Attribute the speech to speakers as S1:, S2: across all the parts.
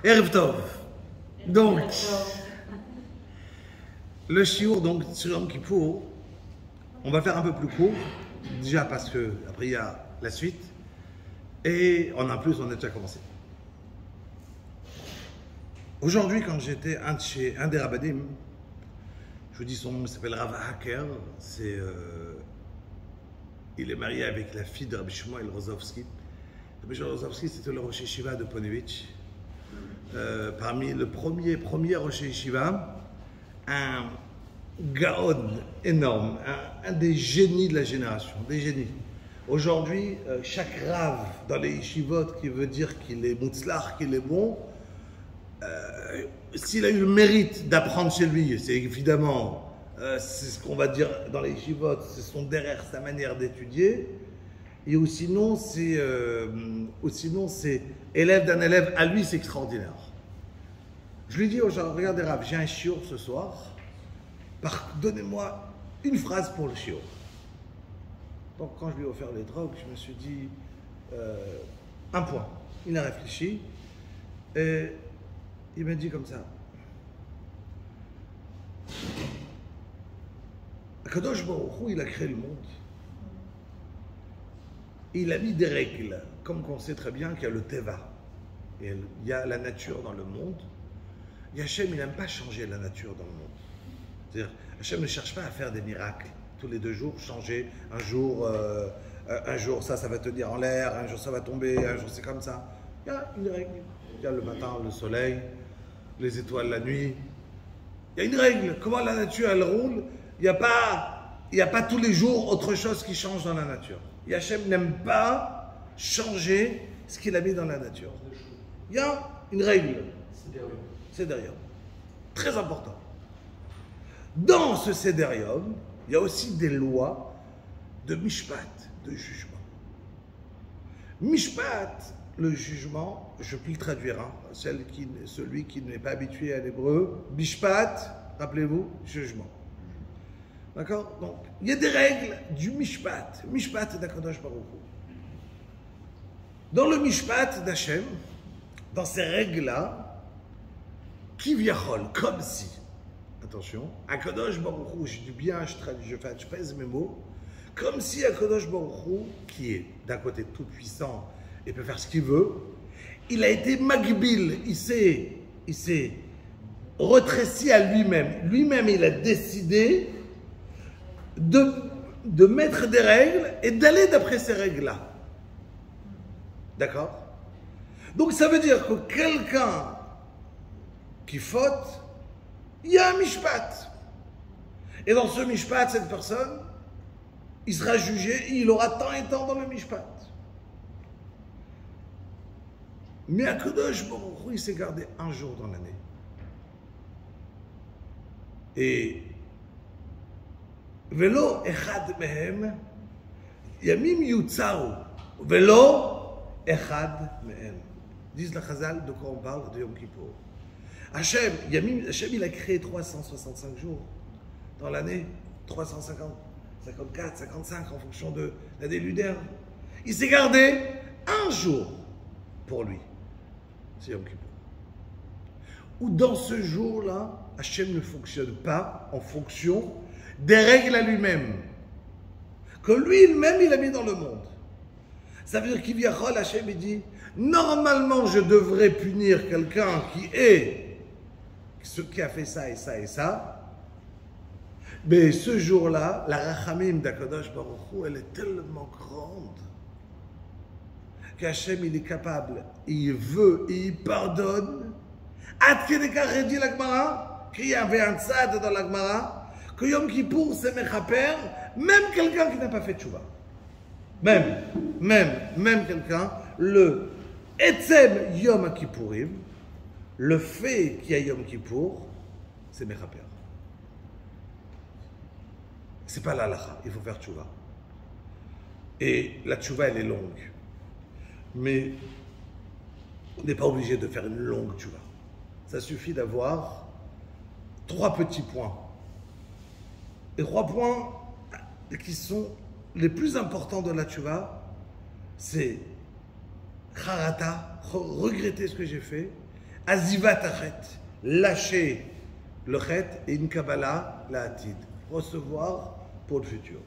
S1: Erev Tov. Donc, le shiur donc sur Yom Kippour, on va faire un peu plus court, déjà parce que après il y a la suite, et en plus on a déjà commencé. Aujourd'hui, quand j'étais chez un des rabbanim, je vous dis son nom, il s'appelle Rav Haker, il est marié avec la fille de Rabbi Shmuel Rozovski. Rabbi Shmuel Rozovski, c'était le Rosh Yeshiva de Ponevitch. Parmi le premier Rosh Yeshiva, un gaon énorme, un des génies de la génération, des génies. Aujourd'hui, chaque rave dans les yeshivot qui veut dire qu'il est mutzlach, qu'il est bon, s'il a eu le mérite d'apprendre chez lui, c'est évidemment, c'est ce qu'on va dire dans les yeshivot, c'est son derrière, sa manière d'étudier, et ou sinon c'est élève d'un élève, à lui c'est extraordinaire. Je lui dis aujourd'hui, regardez Rav, j'ai un shiur ce soir, donnez-moi une phrase pour le shiur. Donc quand je lui ai offert les drogues, je me suis dit, un point. Il a réfléchi, et il m'a dit comme ça. Akadosh Baruch Hu, il a créé le monde. Il a mis des règles, comme on sait très bien qu'il y a le Teva. Et il y a la nature dans le monde. Et Hachem, il n'aime pas changer la nature dans le monde. C'est-à-dire, Hachem ne cherche pas à faire des miracles. Tous les 2 jours, changer. Un jour, ça va tenir en l'air. Un jour, ça va tomber. Un jour, c'est comme ça. Il y a une règle. Il y a le matin, le soleil, les étoiles la nuit. Il y a une règle. Comment la nature, elle roule. Il n'y a pas tous les jours autre chose qui change dans la nature. Et Hachem n'aime pas changer ce qu'il a mis dans la nature. Il y a une règle. Sédérium. Très important. Dans ce sédérium, il y a aussi des lois de mishpat, de jugement. Mishpat, le jugement, je peux le traduire, hein, celui qui n'est pas habitué à l'hébreu. Mishpat, rappelez-vous, jugement. D'accord? Donc, il y a des règles du mishpat. Mishpat d'Akadosh Baruch Hu. Dans le mishpat d'Hachem, dans ces règles-là, Kivyachol, comme si, attention, Akadosh Baruch Hu, je dis bien, je pèse mes mots, comme si Akadosh Baruch Hu, qui est d'un côté tout puissant et peut faire ce qu'il veut, il a été magbil, il s'est retréci à lui-même. Lui-même, il a décidé de mettre des règles et d'aller d'après ces règles-là. D'accord? Donc ça veut dire que quelqu'un qui faute, il y a un mishpat. Et dans ce mishpat, cette personne, il sera jugé et il aura tant et tant dans le mishpat. Mais Akadosh Baruch Hu, il s'est gardé un jour dans l'année. Et Velo echad mehem, yamim yutzaru, Velo echad mehem. Disent la Chazal, de quoi on parle? De Yom Kippour. Hachem, il a créé 365 jours dans l'année, 350, 54, 55 en fonction de l'année lunaire. Il s'est gardé un jour pour lui. C'est Yom Kippour. Ou dans ce jour-là, Hachem ne fonctionne pas en fonction des règles à lui-même, que lui-même il a mis dans le monde. Ça veut dire qu'il vient Hachem et dit, normalement je devrais punir quelqu'un qui a fait ça et ça et ça, mais ce jour-là, la rachamim d'Akadosh Baruch Hu, elle est tellement grande qu'Hachem il est capable, il veut et il pardonne. Ad kedekach dit la Gemara, qu'il y avait un tzad dans la Gemara, que Yom Kippour c'est mechaper, même quelqu'un qui n'a pas fait tchouva. Même quelqu'un, le etzem Yom Kippourim, le fait qu'il y a Yom Kippour, c'est mechaper. C'est pas la halakha, il faut faire tchouva. Et la tchouva elle est longue. Mais on n'est pas obligé de faire une longue tchouva. Ça suffit d'avoir 3 petits points. Les 3 points qui sont les plus importants de la tchouva, c'est charata, regretter ce que j'ai fait, Azivat achet, lâcher le chet et une kabbalah, la hatid, recevoir pour le futur.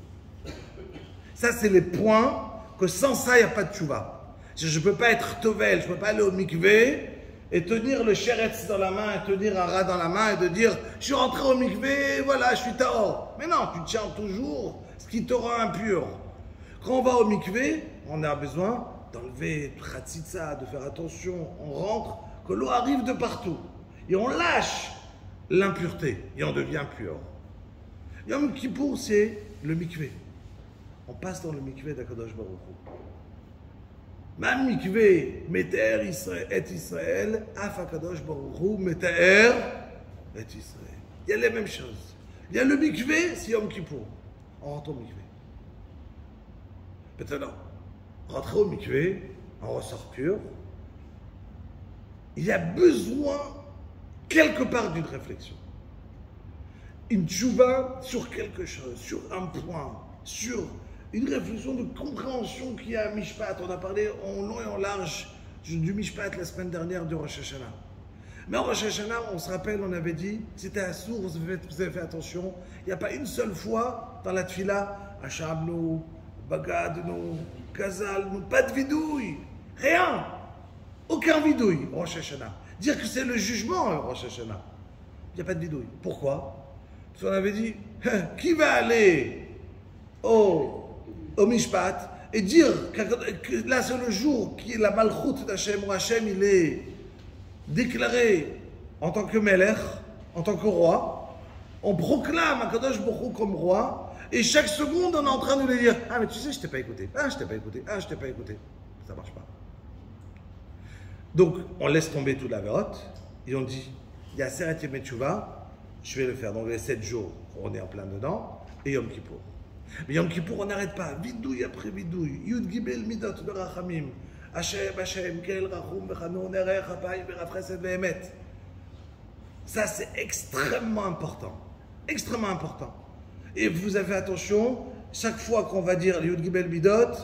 S1: Ça, c'est les points que sans ça, il n'y a pas de tchouva. Je ne peux pas être tovel, je ne peux pas aller au mikvé et tenir le sheretz dans la main et tenir un rat dans la main et de dire je suis rentré au mikvé, voilà, je suis taor. Mais non, tu tiens toujours ce qui te rend impur. Quand on va au mikvé, on a besoin d'enlever khatsitsa, de faire attention. On rentre, que l'eau arrive de partout. Et on lâche l'impureté et on devient pur. Yom Kippour, c'est le mikvé. On passe dans le mikvé d'Akadosh Baruch Hu. Même mikvé, Meter et Israël, Af Akadosh Baruch Hu, Meter et Israël. Il y a les mêmes choses. Il y a le mikvé, c'est Yom Kippour. On rentre au mikvé. Maintenant, rentrer au mikvé, on ressort pur. Il y a besoin, quelque part, d'une réflexion. Une tchouva sur quelque chose, sur un point, sur une réflexion de compréhension qu'il y a à Mishpat. On a parlé en long et en large du Mishpat la semaine dernière du Rosh Hashanah. Mais en Rosh Hashanah, on se rappelle, on avait dit, c'était à sourd, vous avez fait attention, il n'y a pas une seule fois dans la tfila, Achabnu, Bagadnu, Gazalnu, pas de vidouille, rien, aucun vidouille, Rosh Hashanah. Dire que c'est le jugement, Rosh Hashanah. Il n'y a pas de vidouille. Pourquoi? Parce qu'on avait dit, qui va aller au Mishpat et dire que là c'est le jour qui est la malchoute d'Hachem, où Hachem il est déclaré en tant que Melech, en tant que roi, on proclame Akadosh Baruch Hu comme roi, et chaque seconde on est en train de lui dire ah mais tu sais je t'ai pas écouté, ah je t'ai pas écouté, ah je t'ai pas écouté, ça marche pas. Donc on laisse tomber toute la vérote et on dit il y a Seret Yemei Teshuvah, je vais le faire dans les 7 jours, on est en plein dedans, et Yom Kippour. Mais Yom Kippour, on n'arrête pas. Vidouille après vidouille. Yud Gibel Midot Berachamim. Hashem, Hashem, Kel Rachum Bechanon, Erer, Hapai, Berafreset Vehemet. Ça, c'est extrêmement important. Extrêmement important. Et vous avez attention, chaque fois qu'on va dire Yud Gibel Midot,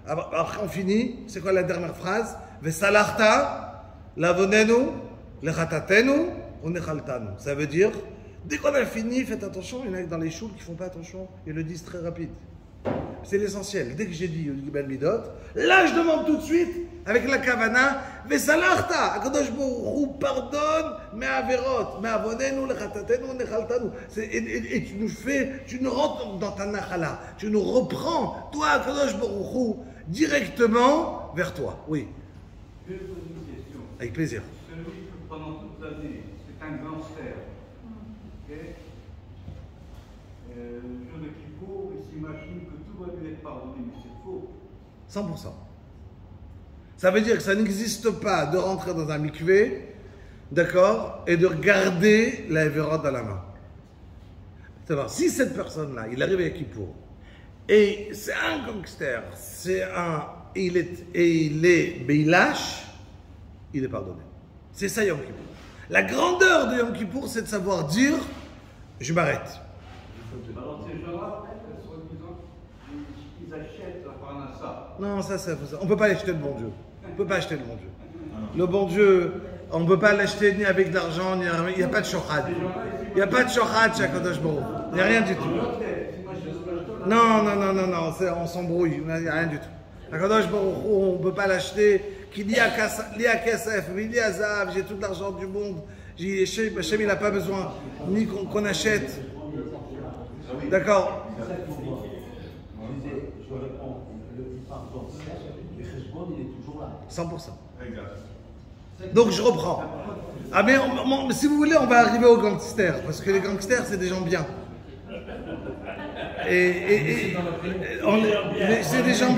S1: après on finit, c'est quoi la dernière phrase? Vesalarta, lavonenu, lechatatenu, unechaltanu. Ça veut dire, dès qu'on a fini, faites attention, il y en a dans les choules qui ne font pas attention, ils le disent très rapide. C'est l'essentiel. Dès que j'ai dit Yud Midot, là je demande tout de suite, avec la kavana, Vesalarta, Akadosh Baruch Hu pardonne mes averot, mes avonenu, lechatatenu, nechaltanu. Et tu nous rentres dans ta nachala, tu nous reprends, toi Akadosh Baruch Hu, directement vers toi. Oui.
S2: Je vais poser une question.
S1: Avec plaisir.
S2: Celui que pendant toute l'année, c'est un gangster. Okay. Le jour de Kippour, il s'imagine que tout va lui être pardonné, mais c'est faux.
S1: 100%. Ça veut dire que ça n'existe pas de rentrer dans un mikvé, d'accord, et de regarder la Everot dans la main. C'est-à-dire, si cette personne-là, il arrive à Kippour, et c'est un gangster, il est Beilash, il est pardonné. C'est ça Yom Kippour. La grandeur de Yom Kippour, c'est de savoir dire, je m'arrête.
S2: Alors ces gens-là, soi-disant, ils achètent la parnassa.
S1: Non, on ne peut pas acheter le bon Dieu. On ne peut pas acheter le bon Dieu. Le bon Dieu, on ne peut pas l'acheter ni avec de l'argent, ni il n'y a pas de shochad. Il n'y a pas de shochad chez Akadosh Baruch Hu. Il n'y a rien du tout. Non, on s'embrouille, il n'y a rien du tout. Akadosh Baruch Hu, on ne peut pas l'acheter. Qu'il y a Kesef, il y a Zav, j'ai tout l'argent du monde. Hachem, il n'a pas besoin ni qu'on achète. D'accord.
S3: Je réponds, le pardon, le cheshbon, il est toujours là.
S1: 100%. Donc je reprends. Ah mais si vous voulez, on va arriver aux gangsters, parce que les gangsters, c'est des gens bien. Mais c'est des gens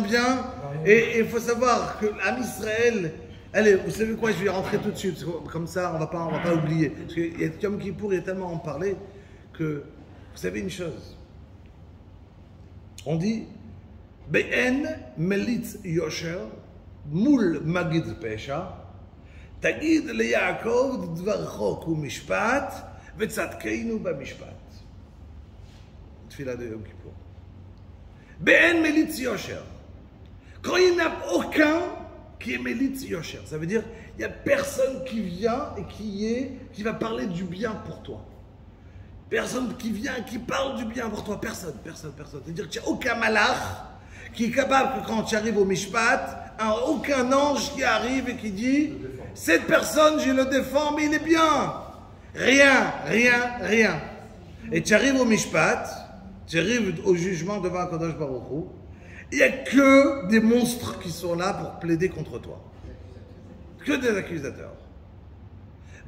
S1: bien, et il faut savoir que l'âme Israël, allez, vous savez quoi, je vais rentrer tout de suite, comme ça on va pas oublier. Parce qu'il y a Yom Kippour, il y a tellement à en parler, que vous savez une chose. On dit, Be'en melitz yosher, moul magid pesha, tagid le Yaakov dvarcho ku mishpat, vetzadkeinu b'mishpat. Tfila de Yom Kippour. Be'en melitz yosher. Quand il n'y en a aucun qui est melitz yosher, ça veut dire Il n'y a personne qui vient et qui va parler du bien pour toi. Personne qui vient et qui parle du bien pour toi. Personne. C'est-à-dire qu'il n'y a aucun malach qui est capable que quand tu arrives au Mishpat, aucun ange qui arrive et qui dit « Cette personne, je le défends, mais il est bien. » Rien. Et tu arrives au Mishpat, tu arrives au jugement devant Akadosh Baruch Hu, il n'y a que des monstres qui sont là pour plaider contre toi. Que des accusateurs.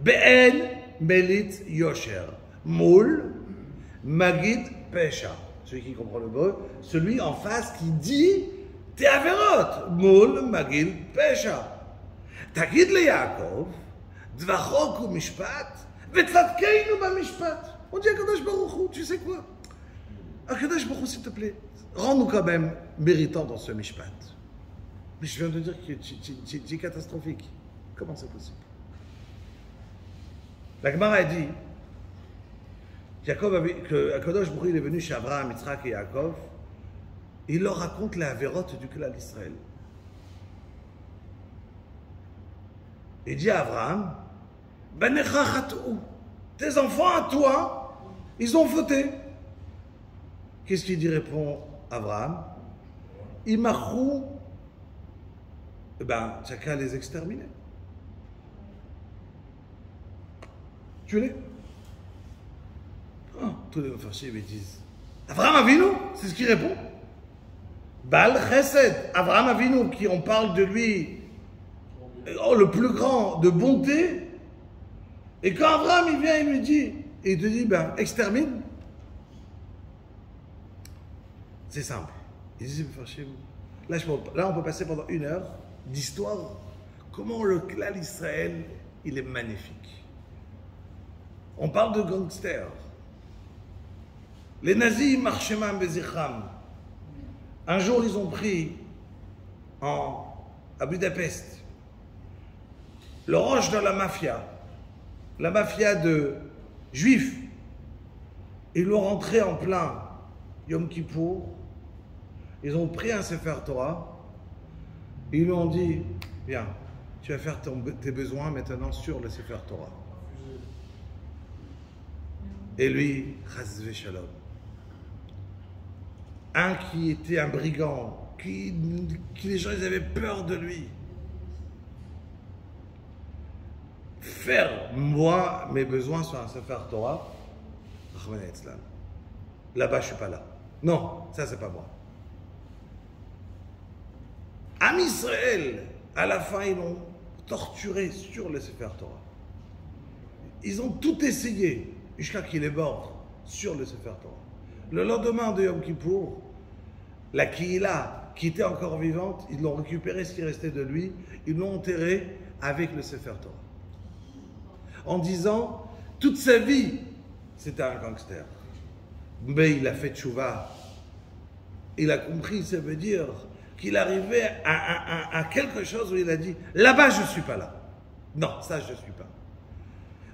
S1: Be'en Melit Yosher. Moul Magid Pesha. Celui qui comprend le mot, celui en face qui dit T'es Averot. Moul Magid Pesha. Tagid le Yaakov, Dvachok u Mishpat, Vetzadkeinu ba Mishpat. On dit à Kadosh Baruch Hu, tu sais quoi? Kadosh Baruch Hu, s'il te plaît, rends-nous quand même méritants dans ce Mishpat. Mais je viens de dire que tu es catastrophique. Comment c'est possible? La Gemara a dit que Kadosh Baruch Hu est venu chez Abraham, Yitzhak et Yaakov. Il leur raconte la Avérote du clan d'Israël. Il dit à Abraham, tes enfants à toi, ils ont fauté. Qu'est-ce qu'il dit, répond Abraham? Imachou, tu n'as qu'à les exterminer. Tu les. Tous les mafashim ils disent, Abraham Avinu, c'est ce qu'il répond. Baal Chesed, Abraham Avinu, qui on parle de lui, le plus grand de bonté. Et quand Abraham il vient, il lui dit, et il te dit, extermine. C'est simple. Il dit, là, on peut passer pendant 1 heure d'histoire. Comment le clan d'Israël, il est magnifique. On parle de gangsters. Les nazis, Marchemam Bezichram. Un jour, ils ont pris à Budapest le roche de la mafia de juifs. Ils l'ont rentré en plein Yom Kippour. Ils ont pris un Sefer Torah. Ils lui ont dit, viens, tu vas faire tes besoins maintenant sur le Sefer Torah. Et lui, Chas v'Shalom. Un qui était un brigand, qui les gens ils avaient peur de lui. Faire, moi, mes besoins sur un Sefer Torah, là-bas, je ne suis pas là. Non, ça, c'est pas moi. Am Israël, à la fin, ils l'ont torturé sur le Sefer Torah. Ils ont tout essayé, jusqu'à qu'il est mort sur le Sefer Torah. Le lendemain de Yom Kippour, la Kihila, qui était encore vivante, ils l'ont récupéré ce qui restait de lui, ils l'ont enterré avec le Sefer Torah. En disant, toute sa vie, c'était un gangster. Mais il a fait tchouva. Il a compris, ça veut dire qu'il arrivait à quelque chose où il a dit, là-bas je ne suis pas là. Non, ça je ne suis pas.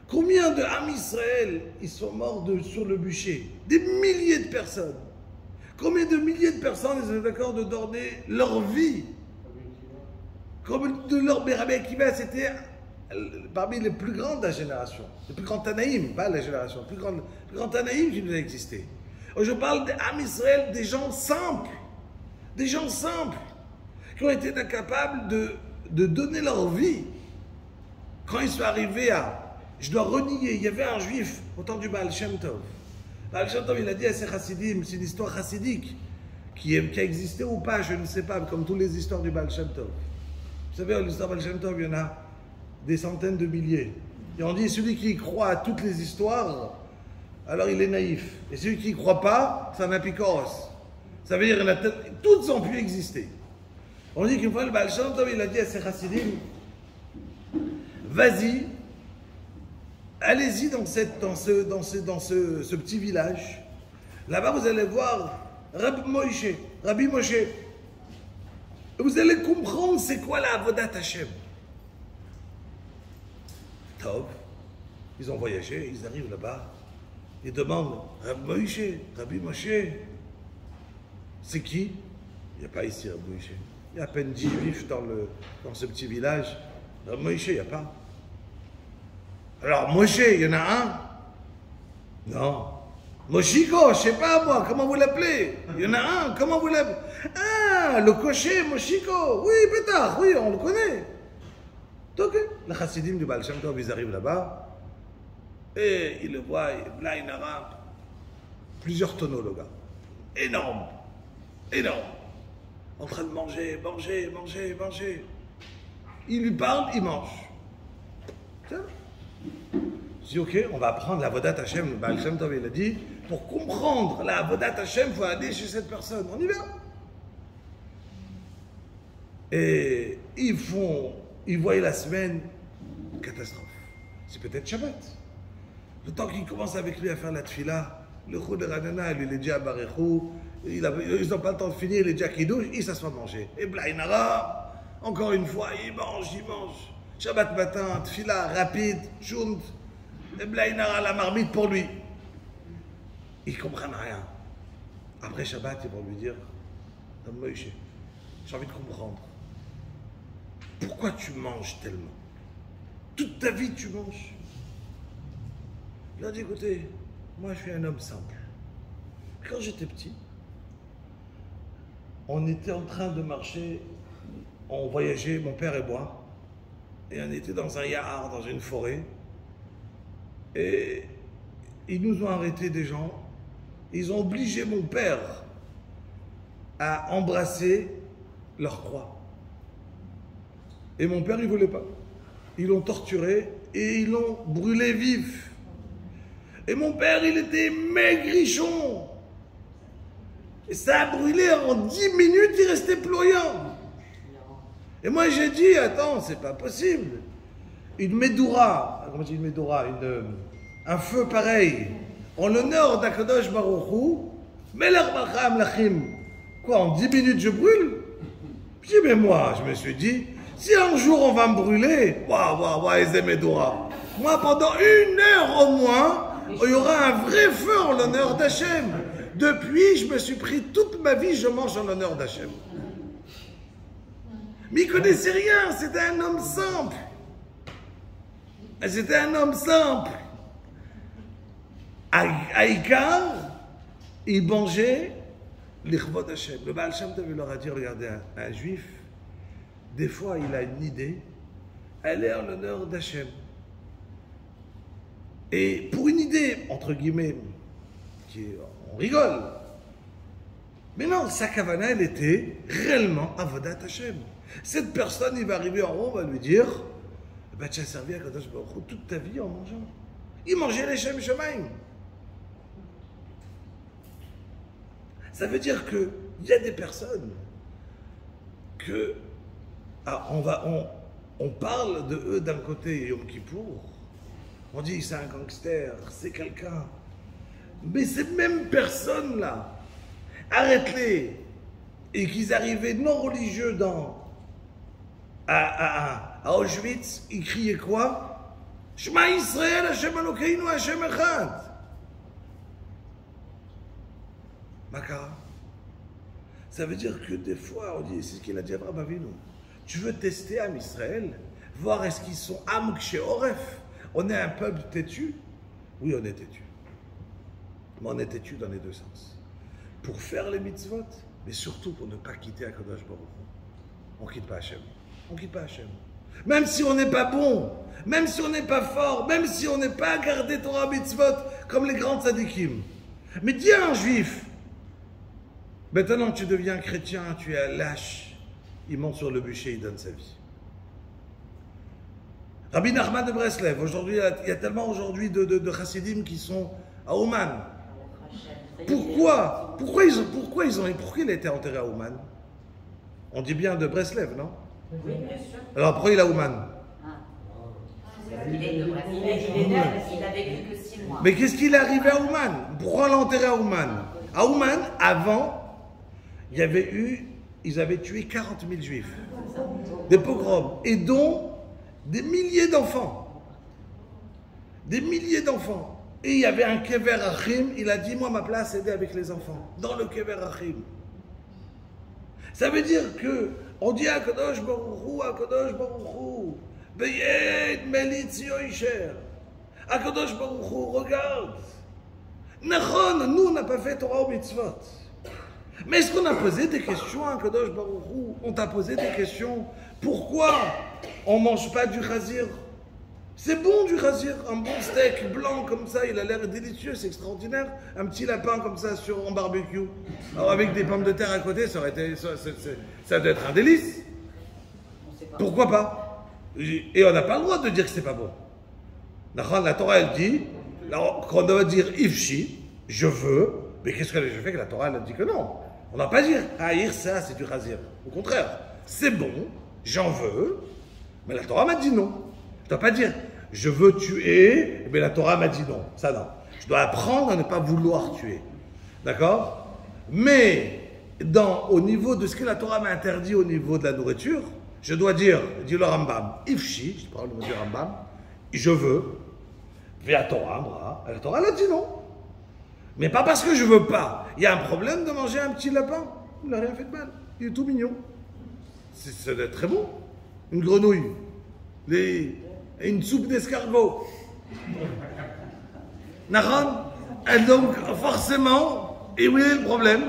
S1: Combien de Am Israël, ils sont morts sur le bûcher? Des milliers de personnes. Combien de milliers de personnes, ils étaient d'accord de donner leur vie? Comme de leur Rabbi Akiva, c'était parmi les plus grands de la génération. Les plus grands Tanaïm, pas la génération, les plus grands Tanaïm qui nous a existé. Je parle d'Am Israël, des gens simples. Des gens simples. Qui ont été incapables de donner leur vie. Quand ils sont arrivés à... Je dois renier, il y avait un juif au temps du Baal Shem Tov. Baal Shem Tov, il a dit à ses chassidim, c'est une histoire chassidique qui a existé ou pas, je ne sais pas, comme toutes les histoires du Baal Shem Tov. Vous savez, l'histoire du Baal Shem Tov, il y en a des centaines de milliers. Et on dit, celui qui croit à toutes les histoires, alors il est naïf. Et celui qui ne croit pas, c'est un apicoros. Ça veut dire que toutes ont pu exister. On dit qu'une fois, le Baal Shem Tov, il a dit à ses chassidim, vas-y, allez-y dans ce petit village. Là-bas, vous allez voir Rabbi Moshe. Vous allez comprendre c'est quoi la Avodat Hashem. Top. Ils ont voyagé, ils arrivent là-bas. Ils demandent Rabbi Moshe, c'est qui? Il n'y a pas ici Rabbi Moshe. Il y a à peine 10 juifs dans ce petit village. Moïse, il n'y a pas. Alors, Moshe, il y en a un? Non. Moshiko, je ne sais pas moi, comment vous l'appelez? Il y en a un, comment vous l'appelez? Ah, le cocher, Moshiko. Oui, pétard, oui, on le connaît. Donc, les chassidim du Baal Shem Tov, ils arrivent là-bas, et ils le voient, là, il a plusieurs tonneaux, le gars. Énorme, énorme. En train de manger. Il lui parle, il mange. Tiens. Je dis, ok, on va prendre la Avodat Hashem. Le Baal Shem Tov, il a dit, pour comprendre la Avodat Hashem, il faut aller chez cette personne. On y va. Et ils voient la semaine, catastrophe. C'est peut-être Shabbat. Le temps qu'ils commencent avec lui à faire la tfila, le chou de Ranana, lui, il est déjà à Barechou, ils n'ont pas le temps de finir, il est déjà Kiddush, il s'assoit manger. Et Blainara, encore une fois, il mange. Shabbat matin, tfila, rapide, shunt, et Blainara, la marmite pour lui. Ils ne comprennent rien. Après Shabbat, ils vont lui dire, Moïse, j'ai envie de comprendre. Pourquoi tu manges tellement? Toute ta vie, tu manges. Il a dit, écoutez, moi, je suis un homme simple. Quand j'étais petit, on était en train de marcher, on voyageait, mon père et moi, et on était dans un yahar, dans une forêt, et ils nous ont arrêtés des gens, ils ont obligé mon père à embrasser leur croix. Et mon père, il ne voulait pas. Ils l'ont torturé et ils l'ont brûlé vif. Et mon père, il était maigrichon. Et ça a brûlé en 10 minutes, il restait ployant. Et moi, j'ai dit, attends, c'est pas possible. Une medoura, comment je dis une medoura, un feu pareil, en l'honneur d'Akadosh Baruch Hu, Melech Bacham Lachim. Quoi, en 10 minutes, je brûle? Je dis, mais moi, je me suis dit, si un jour on va me brûler, waouh, Ezemedora. Moi, pendant 1 heure au moins, il y aura un vrai feu en l'honneur d'Hachem. Depuis, je me suis pris toute ma vie, je mange en l'honneur d'Hachem. Mais il ne connaissait rien, c'était un homme simple. C'était un homme simple. Aïkar, il mangeait l'Ichvod Hachem. Le Baal Shem Tov leur a dit, regardez, un juif, des fois, il a une idée, elle est en l'honneur d'Hachem. Et pour une idée, entre guillemets, on rigole. Mais non, sa kavana, elle était réellement Avodat Hachem. Cette personne, il va arriver en haut, on va lui dire, bah, tu as servi à Kadosh Baruch Hu toute ta vie en mangeant. Il mangeait les Shem Shemaim. Ça veut dire qu'il y a des personnes que on parle de eux d'un côté Yom Kippour, on dit c'est un gangster, c'est quelqu'un. Mais ces mêmes personnes-là, arrête-les, et qu'ils arrivaient non religieux à Auschwitz, ils criaient quoi? Shema Yisrael, Hashem Elokeinu, Hashem Echad. Makara. Ça veut dire que des fois, on dit, c'est ce qu'il a dit à Abraham Avinu. Tu veux tester Am Israël, voir est-ce qu'ils sont Am Kshe Oref. On est un peuple têtu? Oui, on est têtu. Mais on est têtu dans les deux sens. Pour faire les mitzvot, mais surtout pour ne pas quitter Akadosh Baruch Hu. On ne quitte pas Hachem. On ne quitte pas Hachem. Même si on n'est pas bon, même si on n'est pas fort, même si on n'est pas gardé Torah mitzvot comme les grands tzadikim. Mais dis à un juif, maintenant tu deviens chrétien, tu es lâche. Il monte sur le bûcher, il donne sa vie. Rabbi Nachman de Breslev, aujourd'hui, il y a tellement aujourd'hui de chassidim qui sont à Ouman. Pourquoi il a été enterré à Ouman? On dit bien de Breslev, non?
S4: Oui, bien sûr.
S1: Alors pourquoi il est à Ouman?
S4: Il est il a vécu que 6 mois.
S1: Mais qu'est-ce qu'il est arrivé à Ouman? Pourquoi l'enterrer à Ouman? À Ouman, avant, ils avaient tué 40 000 juifs. Des pogroms. Et dont des milliers d'enfants. Des milliers d'enfants. Et il y avait un Kever Achim, il a dit, moi ma place c'est avec les enfants. Dans le Kever Achim. Ça veut dire que, on dit à Kadosh Baruch Hu, Veyed melitz yoisher. Akadosh Baruch Hu, regarde. Nachon, nous on n'a pas fait Torah ou mitzvot. Mais est-ce qu'on a posé des questions à Akadosh Baruch Hu? On t'a posé des questions. Pourquoi on ne mange pas du chazir? C'est bon du chazir, un bon steak blanc comme ça, il a l'air délicieux, c'est extraordinaire. Un petit lapin comme ça en barbecue. Alors avec des pommes de terre à côté, ça doit être un délice. Pourquoi pas? Et on n'a pas le droit de dire que c'est pas bon. La Torah elle dit, quand on doit dire ifshi, je veux, mais qu'est-ce que je fais que la Torah elle dit que non? On n'a pas dire haïr ça, c'est du chazir. Au contraire, c'est bon, j'en veux, mais la Torah m'a dit non. Je ne dois pas dire je veux tuer, mais la Torah m'a dit non. Ça non. Je dois apprendre à ne pas vouloir tuer. D'accord? Mais au niveau de ce que la Torah m'a interdit au niveau de la nourriture, je dois dire, dit le Rambam, ifshi, je parle le mot du Rambam, je veux, mais la Torah elle a dit non. Mais pas parce que je veux pas. Il y a un problème de manger un petit lapin. Il n'a rien fait de mal. Il est tout mignon. Ça doit être très bon. Une grenouille. Une soupe d'escargot. Nahon. Et donc, forcément, et où est le problème?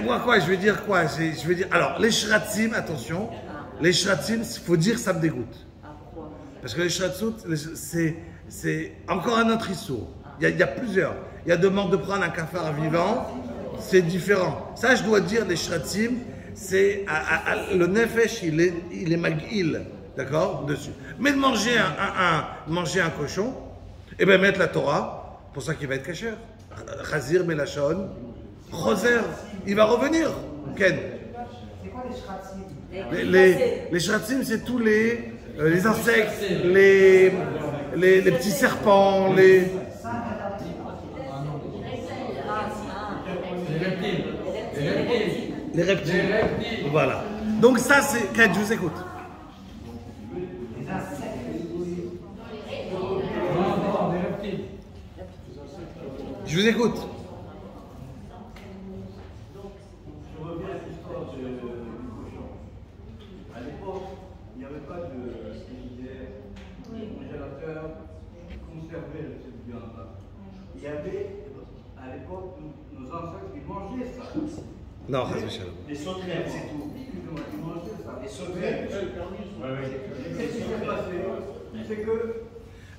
S1: Moi, quoi? Je vais dire quoi? Je vais dire. Alors, les shratzim, attention. Les shratzim, il faut dire ça me dégoûte. Parce que les shratzim, c'est encore un autre issour. Il y a plusieurs. Il y a demande de prendre un cafard vivant, c'est différent. Ça, je dois dire, les shratzim, c'est le nefesh, il est mag'il, d'accord, dessus. Mais de manger un cochon, et bien mettre la Torah, pour ça qu'il va être kasher. Chazir melachon, choser, il va revenir. Ken.
S3: C'est quoi les shratzim?
S1: Les shratzim, c'est tous les insectes, les petits serpents, les reptiles. Voilà. Donc ça, c'est... Kate, je vous écoute. Je vous écoute.
S2: Je reviens à l'histoire du cochon. À l'époque, il n'y avait pas de frigidaire, de congélateur qui conservait cette viande-là. Il y avait, à l'époque, nos ancêtres qui mangeaient ça.
S1: Non, Shalom.
S3: Les sauterelles, c'est tout.
S2: Excusez-moi, qui mangeaient ça.
S3: Les sauterelles.
S2: Qu'est-ce qui s'est passé? C'est que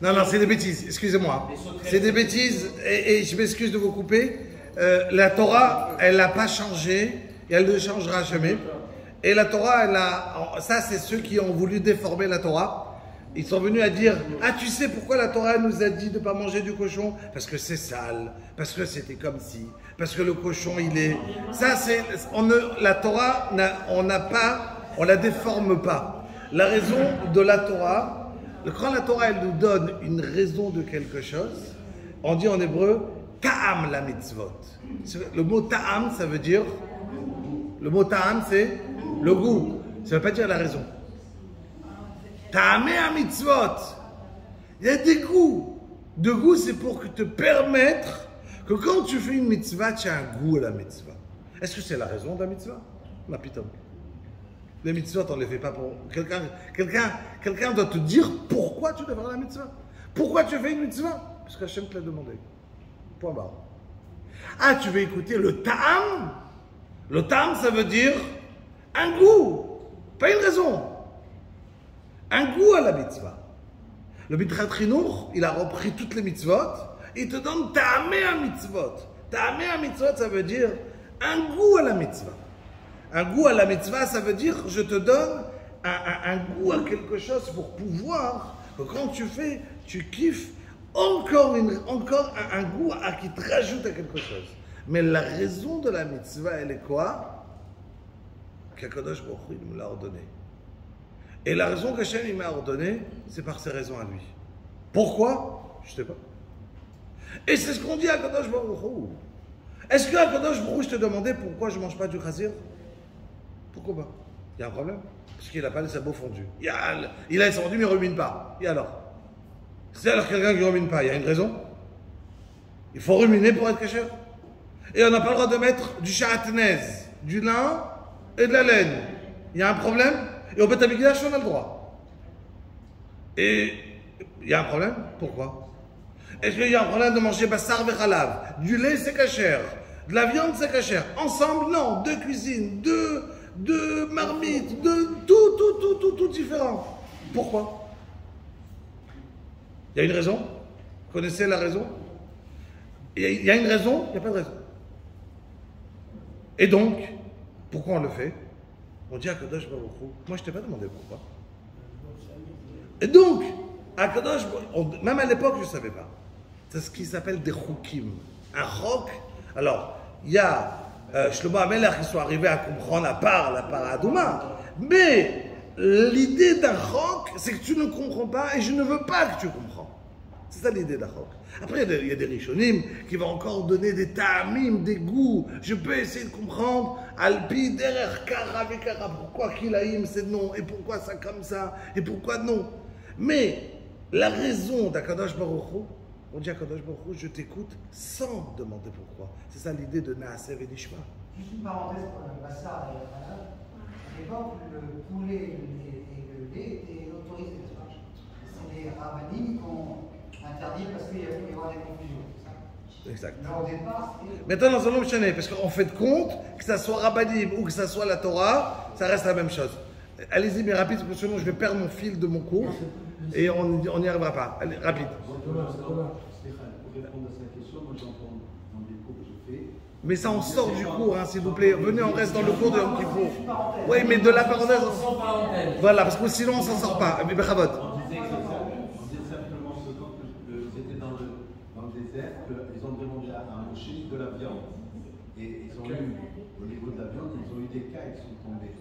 S1: Non, c'est des bêtises, excusez-moi. C'est des bêtises, et je m'excuse de vous couper. La Torah, elle n'a pas changé, et elle ne changera jamais. Et la Torah, ça c'est ceux qui ont voulu déformer la Torah. Ils sont venus à dire, ah tu sais pourquoi la Torah nous a dit de ne pas manger du cochon? Parce que c'est sale, parce que c'était comme si, parce que le cochon il est... Ça c'est... La Torah, on la déforme pas. La raison de la Torah, quand la Torah elle nous donne une raison de quelque chose, on dit en hébreu, ta'am la mitzvot. Le mot ta'am ça veut dire, le mot ta'am c'est le goût, ça ne veut pas dire la raison. Ta'amé à mitzvot. Il y a des goûts. De goût, c'est pour te permettre que quand tu fais une mitzvah, tu as un goût à la mitzvah. Est-ce que c'est la raison de la mitzvah? Ma putain. Les mitzvot, on ne les fait pas pour... Quelqu'un doit te dire pourquoi tu dois faire la mitzvah. Pourquoi tu fais une mitzvah? Parce qu'Hachem te l'a demandé. Point barre. Ah, tu veux écouter le ta'am? Le ta'am, ça veut dire un goût. Pas une raison. Un goût à la mitzvah. Le Bitra Trinour, il a repris toutes les mitzvot, et il te donne ta'amé à mitzvot. Ta'amé à mitzvot, ça veut dire un goût à la mitzvah. Un goût à la mitzvah, ça veut dire je te donne un goût à quelque chose pour pouvoir, que quand tu fais, tu kiffes encore un goût qui te rajoute à quelque chose. Mais la raison de la mitzvah, elle est quoi? Qu'Akadosh Baruch Hu nous l'a ordonné. Et la raison qu'Hachem il m'a ordonné, c'est par ses raisons à lui. Pourquoi? Je ne sais pas. Et c'est ce qu'on dit à Akadosh Baruch Hu. Est-ce que Akadosh Baruch Hu, je te demandais pourquoi je ne mange pas du chazir? Pourquoi pas? Il y a un problème? Parce qu'il n'a pas les sabots fondus. Il a les sabots fondus, mais il ne rumine pas. Et alors? C'est alors quelqu'un qui ne rumine pas, il y a une raison? Il faut ruminer pour être kasher. Et on n'a pas le droit de mettre du sharatnez, du lin et de la laine. Il y a un problème? Et au Beth Amikdash, on a le droit. Et il y a un problème? Pourquoi? Est-ce qu'il y a un problème de manger bassar vechalav? Du lait, c'est cachère. De la viande, c'est cachère. Ensemble, non. Deux cuisines, deux marmites, tout différent. Pourquoi? Il y a une raison? Vous connaissez la raison? Il y a une raison? Il n'y a pas de raison. Et donc, pourquoi on le fait? On dit à Kadosh Baruch Hu, moi je ne t'ai pas demandé pourquoi. Et donc, à Kadosh, même à l'époque je ne savais pas. C'est ce qui s'appelle des choukim. Un chok, alors, il y a Shlomo Amelech qui sont arrivés à comprendre à part la paradouma, mais l'idée d'un chok, c'est que tu ne comprends pas et je ne veux pas que tu comprends. C'est ça l'idée d'un chok. Après, il y a des rishonim qui vont encore donner des ta'amim, des goûts. Je peux essayer de comprendre alpi derer kara vekara, pourquoi kilaïm c'est non, et pourquoi ça comme ça, et pourquoi non. Mais la raison d'Akadosh Baruch Hu, on dit à Akadosh Baruch Hu, je t'écoute sans demander pourquoi. C'est ça l'idée de Naasev et Nishma.
S5: Juste une parenthèse pour le bassar et le halal. À l'époque, le poulet et le lait étaient autorisés, n'est-ce pas? C'est les rabbinim qui ont interdit parce qu'il y avait avoir des confusions.
S1: Exact.
S5: Mais au départ,
S1: maintenant, dans un autre chaîne, parce qu'on fait de compte, que ça soit Rabbanim ou que ça soit la Torah, ça reste la même chose. Allez-y, mais rapide, parce que sinon je vais perdre mon fil de mon cours et on n'y arrivera pas. Allez, rapide.
S3: Pour répondre à cette question, moi j'entends dans des cours que je fais.
S1: Mais ça, on sort du cours, hein, s'il vous plaît. Venez, on reste dans le cours de Yom Kippour. Oui, mais de la parenthèse. Voilà, parce que sinon on s'en sort pas. Mais Bechavot.
S3: On disait simplement ce temps qu'ils étaient dans le désert, qu'ils ont demandé à Moshe de la viande. Et ils ont eu, au niveau de la viande, ils ont eu des cas qui sont tombés.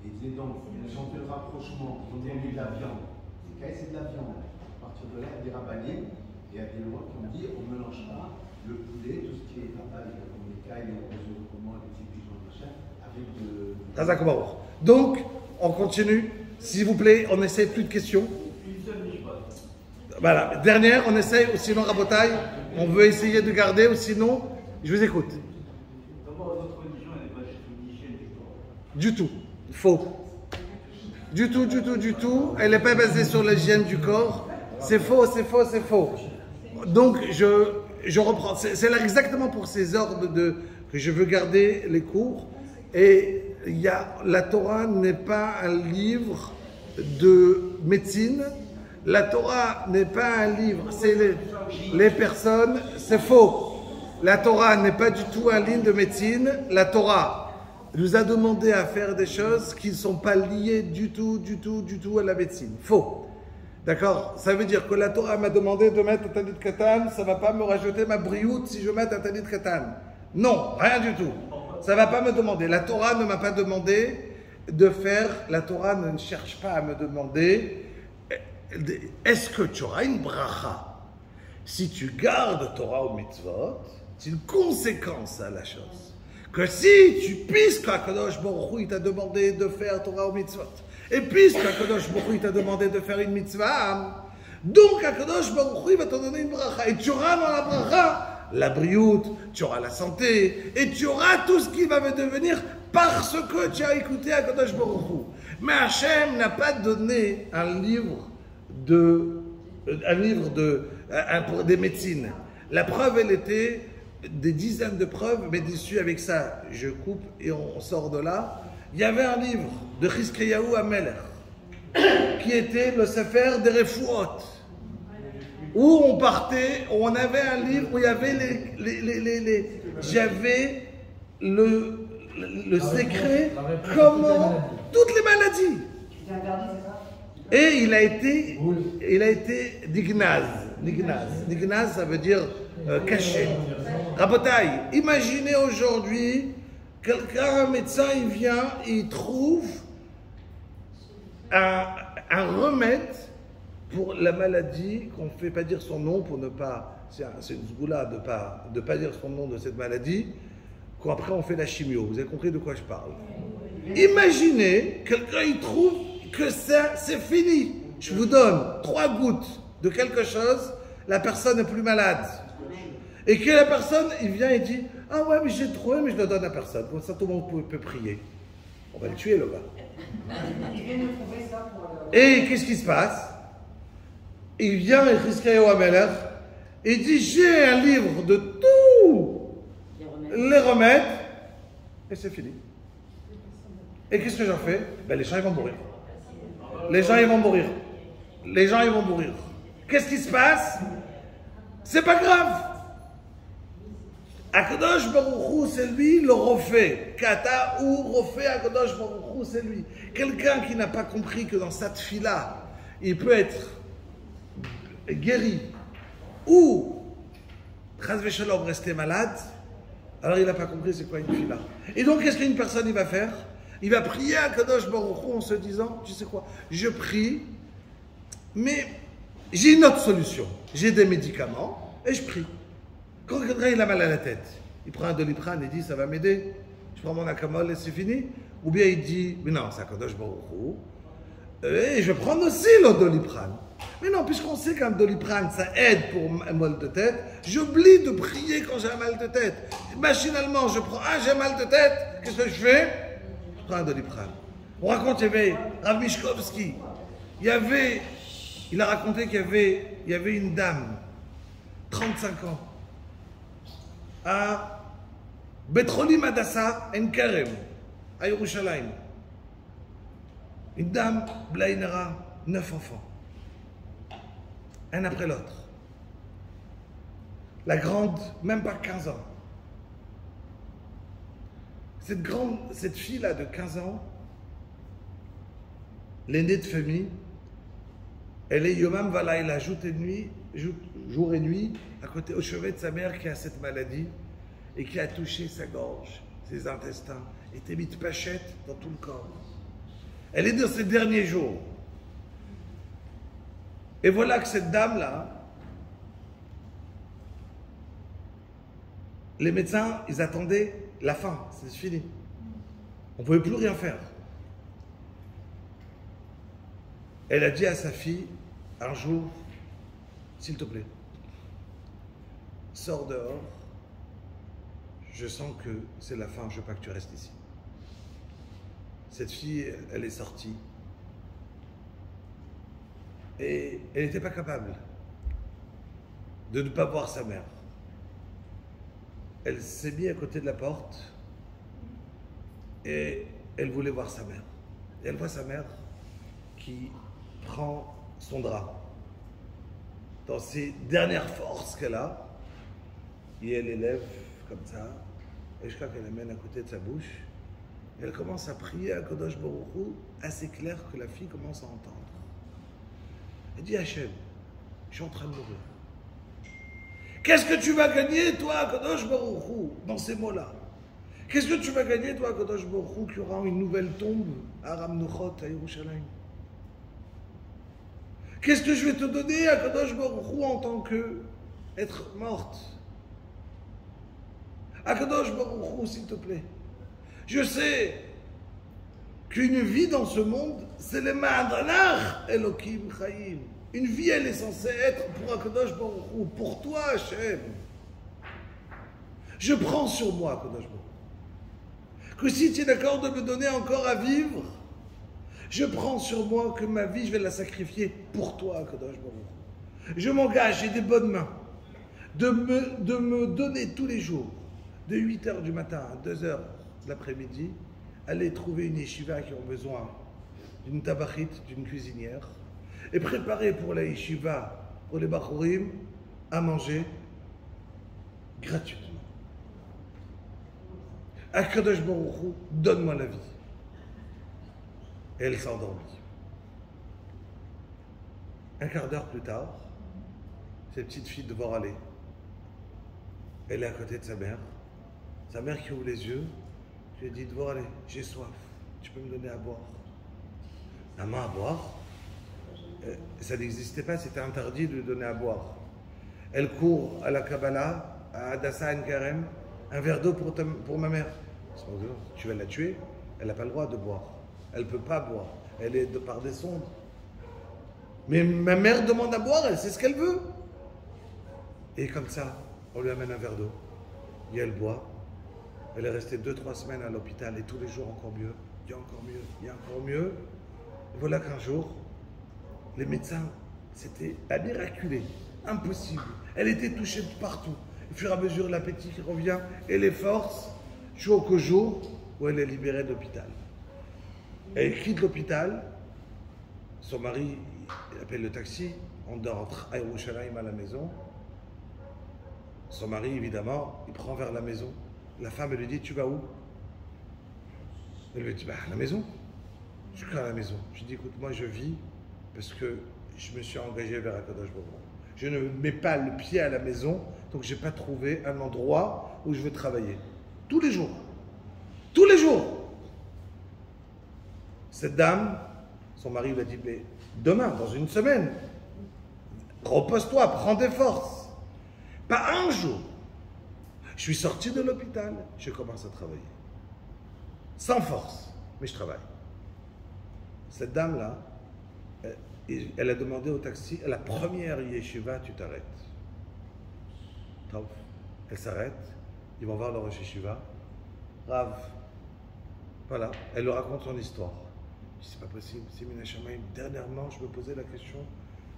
S3: Et ils disaient donc, ils ont fait le rapprochement, ils ont demandé de la viande. Les cas, c'est de la viande. À partir de là, il y a des rabbinimes, et il y a des lois qui ont dit, on ne mélange pas le poulet, tout ce qui est rabbin, comme les cailles, les oiseaux, comment, les petits pigeons, machin, avec de...
S1: Razak Baruch. Donc, on continue. S'il vous plaît, on essaie plus de questions. Voilà. Dernière, on essaie, ou sinon Rabotai, on veut essayer de garder, ou sinon, je vous écoute.
S2: D'abord, notre religion, elle n'est pas une hygiène du corps.
S1: Du tout. Faux. Du tout. Elle n'est pas basée sur l'hygiène du corps. C'est faux. Donc, je reprends. C'est là exactement pour ces ordres que je veux garder les cours. Et la Torah n'est pas un livre de médecine. La Torah n'est pas un livre. C'est les personnes. C'est faux. La Torah n'est pas du tout un livre de médecine. La Torah nous a demandé à faire des choses qui ne sont pas liées du tout à la médecine. Faux. D'accord? Ça veut dire que la Torah m'a demandé de mettre un talit katan, ça ne va pas me rajouter ma brioute si je mets un talit katan. Non, rien du tout. Ça ne va pas me demander. La Torah ne m'a pas demandé de faire, la Torah ne cherche pas à me demander est-ce que tu auras une bracha si tu gardes Torah ou mitzvot? C'est une conséquence à la chose. Que si tu, puisque Akadosh Baruch Hu, il t'a demandé de faire Torah ou mitzvot, et puisque Akadosh Baruch Hu, il t'a demandé de faire une mitzvah, donc Akadosh Baruch Hu, il va te donner une bracha. Et tu auras dans la bracha la brioute, tu auras la santé, et tu auras tout ce qui va devenir parce que tu as écouté Akadosh Baruch Hu. Mais Hachem n'a pas donné un livre pour des médecines. La preuve, elle était des dizaines de preuves, mais dessus, avec ça, je coupe et on sort de là. Il y avait un livre de Chizkiyahu Amelech qui était le Sefer des Refouot, où on partait, où on avait un livre où il y avait j'avais le secret, comment toutes les maladies.
S5: c'était interdit, c'est ça?
S1: Et il a été dignaz. Dignaz, ça veut dire caché. Rabotai, imaginez aujourd'hui, un médecin, il vient, il trouve un remède pour la maladie, qu'on ne fait pas dire son nom pour ne pas, c'est une zgoula de pas dire son nom de cette maladie, qu'après on fait la chimio. Vous avez compris de quoi je parle? Imaginez, quelqu'un il trouve que ça, c'est fini. Je vous donne 3 gouttes de quelque chose, la personne n'est plus malade. Et que la personne, il vient et dit, ah ouais, mais j'ai trouvé, mais je le donne à personne. Comme ça, tout le monde peut prier. On va le tuer, le gars.
S5: Il vient de trouver ça pour
S1: Et qu'est-ce qui se passe? il vient et Chizkiyahu HaMelech, et dit j'ai un livre de tous les remèdes, et c'est fini. Et qu'est-ce que j'en fais? Ben, les gens ils vont mourir. Les gens ils vont mourir. Les gens ils vont mourir. Qu'est-ce qui se passe? C'est pas grave. Akadosh Baruch Hu, c'est lui le refait. Kata ou refait Akadosh Baruch Hu, c'est lui. Quelqu'un qui n'a pas compris que dans sa tfila, il peut être guéri ou Chas v'Shalom rester malade, alors il n'a pas compris c'est quoi une tfila. Et donc qu'est-ce qu'une personne il va faire? Il va prier à Akadosh Baruch Hu en se disant, tu sais quoi, je prie, mais j'ai une autre solution. J'ai des médicaments et je prie. Quand quelqu'un il a mal à la tête, il prend un Doliprane et dit ça va m'aider, je prends mon Akamol et c'est fini. Ou bien il dit, mais non, c'est Akadosh Baruch Hu, et je vais prendre aussi le Doliprane. Mais non, puisqu'on sait qu'un Doliprane ça aide pour un mal de tête, j'oublie de prier quand j'ai un mal de tête. Machinalement, je prends, j'ai un mal de tête, qu'est-ce que je fais? Je prends un Doliprane. On raconte, il y avait Rav Mishkovski, il a raconté qu'il y avait une dame, 35 ans, à Betrolim Adassa en Karem, à Yerushalayim. Une dame, Blainera, 9 enfants, un après l'autre. La grande, même pas 15 ans. Cette fille-là de 15 ans, l'aînée de famille, elle est Yomam Valaïla, jour et nuit, à côté, au chevet de sa mère qui a cette maladie et qui a touché sa gorge, ses intestins, et était mise pachette dans tout le corps. Elle est dans ses derniers jours. Et voilà que cette dame-là, les médecins, ils attendaient la fin, c'est fini. On ne pouvait plus rien faire. Elle a dit à sa fille, un jour, s'il te plaît, sors dehors, je sens que c'est la fin, je ne veux pas que tu restes ici. Cette fille, elle est sortie. Et elle n'était pas capable de ne pas voir sa mère. Elle s'est mise à côté de la porte et elle voulait voir sa mère. Et elle voit sa mère qui prend son drap dans ses dernières forces qu'elle a et elle élève comme ça et jusqu'à qu'elle l'amène à côté de sa bouche et elle commence à prier à Kadosh Baruch Hu assez clair que la fille commence à entendre. Elle dit Hachem, je suis en train de mourir. Qu'est-ce que tu vas gagner toi Kadosh Baruch Hu dans ces mots-là? Qu'est-ce que tu vas gagner toi Kadosh Baruch Hu qui aura une nouvelle tombe à Ramnuchot à Yerushalayim? Qu'est-ce que je vais te donner à Kadosh Baruch Hu en tant que être morte? À Kadosh Baruch Hu, s'il te plaît. Je sais qu'une vie dans ce monde, c'est le Ma'adanach Elokim Chaim. Une vie, elle est censée être pour Akadosh Baruch Hu, pour toi, Hachem. Je prends sur moi, Akadosh Baruch Hu, que si tu es d'accord de me donner encore à vivre, je prends sur moi que ma vie, je vais la sacrifier pour toi, Akadosh Baruch Hu. Je m'engage, j'ai des bonnes mains, de me donner tous les jours, de 8h du matin à 2h de l'après-midi, aller trouver une yeshiva qui ont besoin d'une tabachite, d'une cuisinière, et préparer pour la yeshiva, pour les bachurim, à manger gratuitement. Akadosh Baruch Hu, donne-moi la vie. Et elle s'endormit. Un quart d'heure plus tard, cette petite fille devoir aller. Elle est à côté de sa mère. Sa mère qui ouvre les yeux, je lui ai dit, devoir aller, j'ai soif, tu peux me donner à boire. La main à boire, ça n'existait pas, c'était interdit de lui donner à boire. Elle court à la Kabbalah, à Adassa en Karem, un verre d'eau pour ma mère. Tu vas la tuer, elle n'a pas le droit de boire. Elle ne peut pas boire, elle est de par des sondes. Mais ma mère demande à boire, elle sait ce qu'elle veut. Et comme ça, on lui amène un verre d'eau. Et elle boit. Elle est restée 2-3 semaines à l'hôpital et tous les jours encore mieux. Il y a encore mieux, il y a encore mieux. Et voilà qu'un jour, les médecins C'était la miraculée, impossible. Elle était touchée de partout. Au fur et à mesure, l'appétit qui revient et les forces, jusqu'au jour où elle est libérée de l'hôpital. Elle quitte l'hôpital, son mari il appelle le taxi, on rentre à Yerushalayim à la maison. Son mari, évidemment, il prend vers la maison. La femme, elle lui dit, tu vas où? Elle lui dit, bah, à la maison. Je suis à la maison. Je dis, écoute, moi je vis parce que je me suis engagé vers Akadosh Baruch Hu. Je ne mets pas le pied à la maison, donc je n'ai pas trouvé un endroit où je veux travailler. Tous les jours. Tous les jours. Cette dame, son mari lui a dit, mais demain, dans une semaine, repose-toi, prends des forces. Pas un jour. Je suis sorti de l'hôpital, je commence à travailler. Sans force, mais je travaille. Cette dame-là, elle a demandé au taxi, à la première yeshiva, tu t'arrêtes. Elle s'arrête, ils vont voir le Rosh Yeshiva. Rav. Voilà, elle leur raconte son histoire. Je dis, c'est pas possible, c'est Mina Shamayim. Dernièrement, je me posais la question,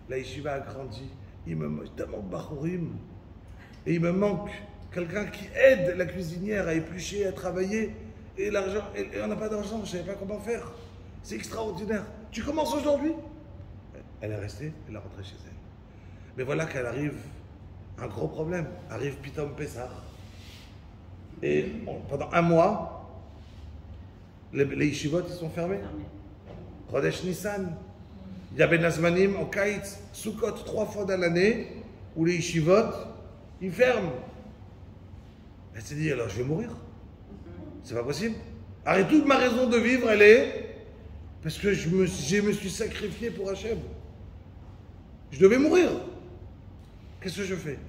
S1: la yeshiva a grandi, il me manque tellement de bachurim, et il me manque quelqu'un qui aide la cuisinière à éplucher, à travailler, et l'argent, et on n'a pas d'argent, je ne savais pas comment faire. C'est extraordinaire. Tu commences aujourd'hui? Elle est restée, elle est rentrée chez elle. Mais voilà qu'elle arrive, un gros problème, arrive Pitom Pessah. Et pendant un mois, les yeshivot ils sont fermés. Chodesh Nissan. Il y a Ben Azmanim, en Kaitz, Sukkot, 3 fois dans l'année, où les yeshivot, ils ferment. Elle s'est dit, alors je vais mourir. C'est pas possible. Alors toute ma raison de vivre, elle est parce que je me suis sacrifié pour Hachem. Je devais mourir. Qu'est-ce que je fais?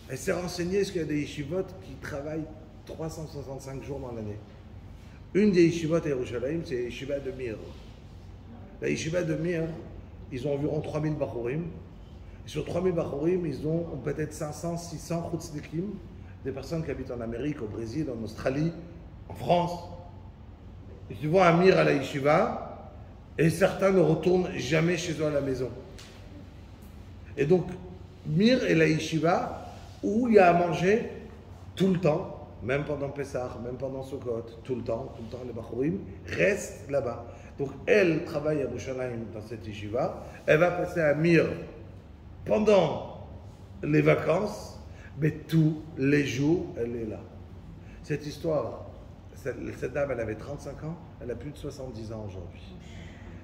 S1: Elle s'est renseignée, est-ce qu'il y a des yeshivot qui travaillent 365 jours dans l'année? Une des yeshivot à Yerushalayim, c'est la yeshiva de Mir. La yeshiva de Mir, ils ont environ 3000 bachurim. Et sur 3000 bachurim, ils ont peut-être 500, 600 chutznikim, des personnes qui habitent en Amérique, au Brésil, en Australie, en France. Et tu vois un Mir à la yeshiva, et certains ne retournent jamais chez eux à la maison. Et donc, Mir est la yeshiva où il y a à manger tout le temps, même pendant Pessah, même pendant Sukkot, tout le temps, les bachurim restent là-bas. Donc, elle travaille à Yerushalayim dans cette yeshiva, elle va passer à Mir pendant les vacances, mais tous les jours, elle est là. Cette histoire, cette dame, elle avait 35 ans, elle a plus de 70 ans aujourd'hui.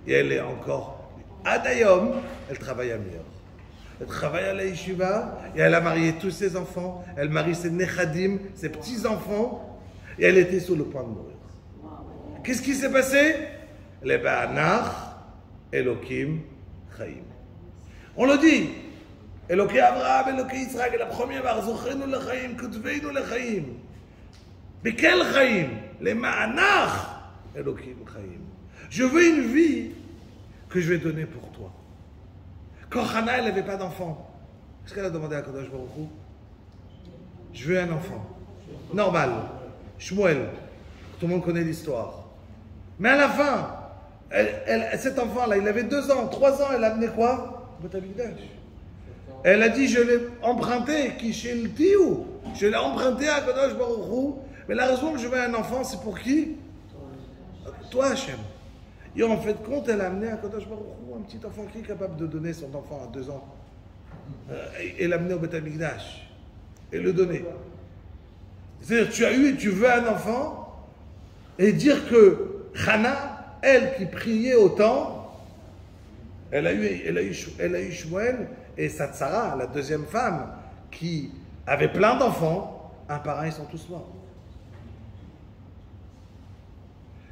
S1: Et elle est encore, Adayom, elle travaille à Mir. Elle travaille à la yeshiva, et elle a marié tous ses enfants, elle marie ses nechadim, ses petits-enfants, et elle était sur le point de mourir. Qu'est-ce qui s'est passé? Les Ba'anach, Elokim, Chaim. On le dit, Eloké Abraham, Eloké Yitzhak, la première var, Zochenu le Chaim, Kutveinu le Chaim. Mais quel Chaim? Les Ma'anach, Elokim, Chaim. Je veux une vie que je vais donner pour toi. Quand Hana, elle n'avait pas d'enfant, est-ce qu'elle a demandé à Kadosh Baruch Hu? Je veux un enfant. Normal. Shmuel. Tout le monde connaît l'histoire. Mais à la fin, cet enfant-là, il avait 2 ans, 3 ans, elle a amené quoi? Beth Amikdash. Elle a dit, je l'ai emprunté, Kisheltiu. Je l'ai emprunté à Kadosh Baruch Hu. Mais la raison que je veux un enfant, c'est pour qui? Toi, Hachem. Et en fait, compte, elle a amené à Kadosh Baruch Hu, un petit enfant qui est capable de donner son enfant à 2 ans. Et l'amener au Beth Amikdash. Et le donner. C'est-à-dire, tu veux un enfant, et dire que Hana, elle qui priait autant, elle a eu Shmuel, et Satsara, la deuxième femme, qui avait plein d'enfants, un par un, ils sont tous morts.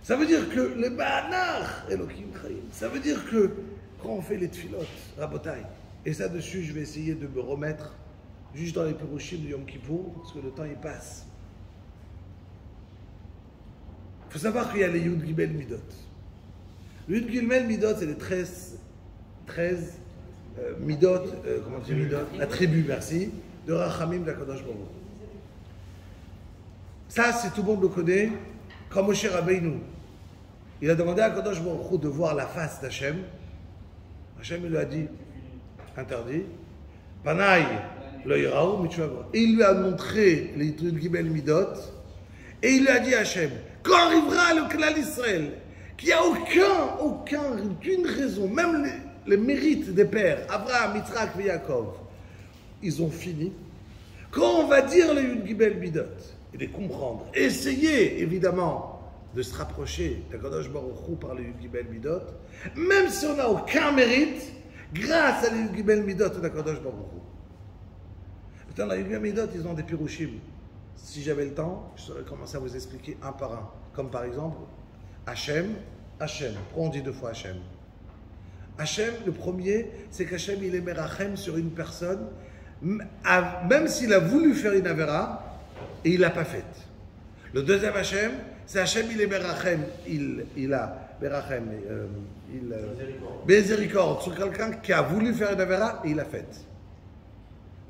S1: Ça veut dire que les Ba'anach, Elokim Chaim, ça veut dire que quand on fait les tfilotes, Rabotai, et ça dessus, je vais essayer de me remettre juste dans les Pirushim de Yom Kippour, parce que le temps il passe. Il faut savoir qu'il y a les Yud Gimel Midot. Le Yud Gimel Midot, c'est les 13 Midot, comment tu dis Midot? Attributs, merci, de Rachamim d'Akadosh Baruch Hu. Ça, c'est tout le monde le connaît, comme Moshe Rabbeinu. Il a demandé à Akadosh Baruch Hu de voir la face d'Hachem. Hachem lui a dit, interdit. Panaï, le Iraou, mais tu vas voir. Et il lui a montré les Gibel Midot, et il lui a dit à Hachem, quand arrivera le Klal Israël, qu'il n'y a aucune raison, même les mérites des pères, Abraham, Yitzhak et Yaakov, ils ont fini. Quand on va dire les Yud Gibel Midot, et les comprendre, essayer évidemment de se rapprocher d'Akadosh Baruch Hu par les Yud Gibel Midot, même si on n'a aucun mérite, grâce à les Yud Gibel Midot d'Akadosh Baruch Hu. Putain, les Yud Gibel Midot, ils ont des pirushim. Si j'avais le temps, je saurais commencer à vous expliquer un par un. Comme par exemple, Hachem. Pourquoi on dit 2 fois Hachem? Hachem, le premier, c'est qu'Hachem, il est merachem sur une personne, même s'il a voulu faire une avera, et il ne l'a pas faite. Le deuxième Hachem, c'est Hachem, il est merachem, il a merachem, miséricorde sur quelqu'un qui a voulu faire une avera, et il l'a faite.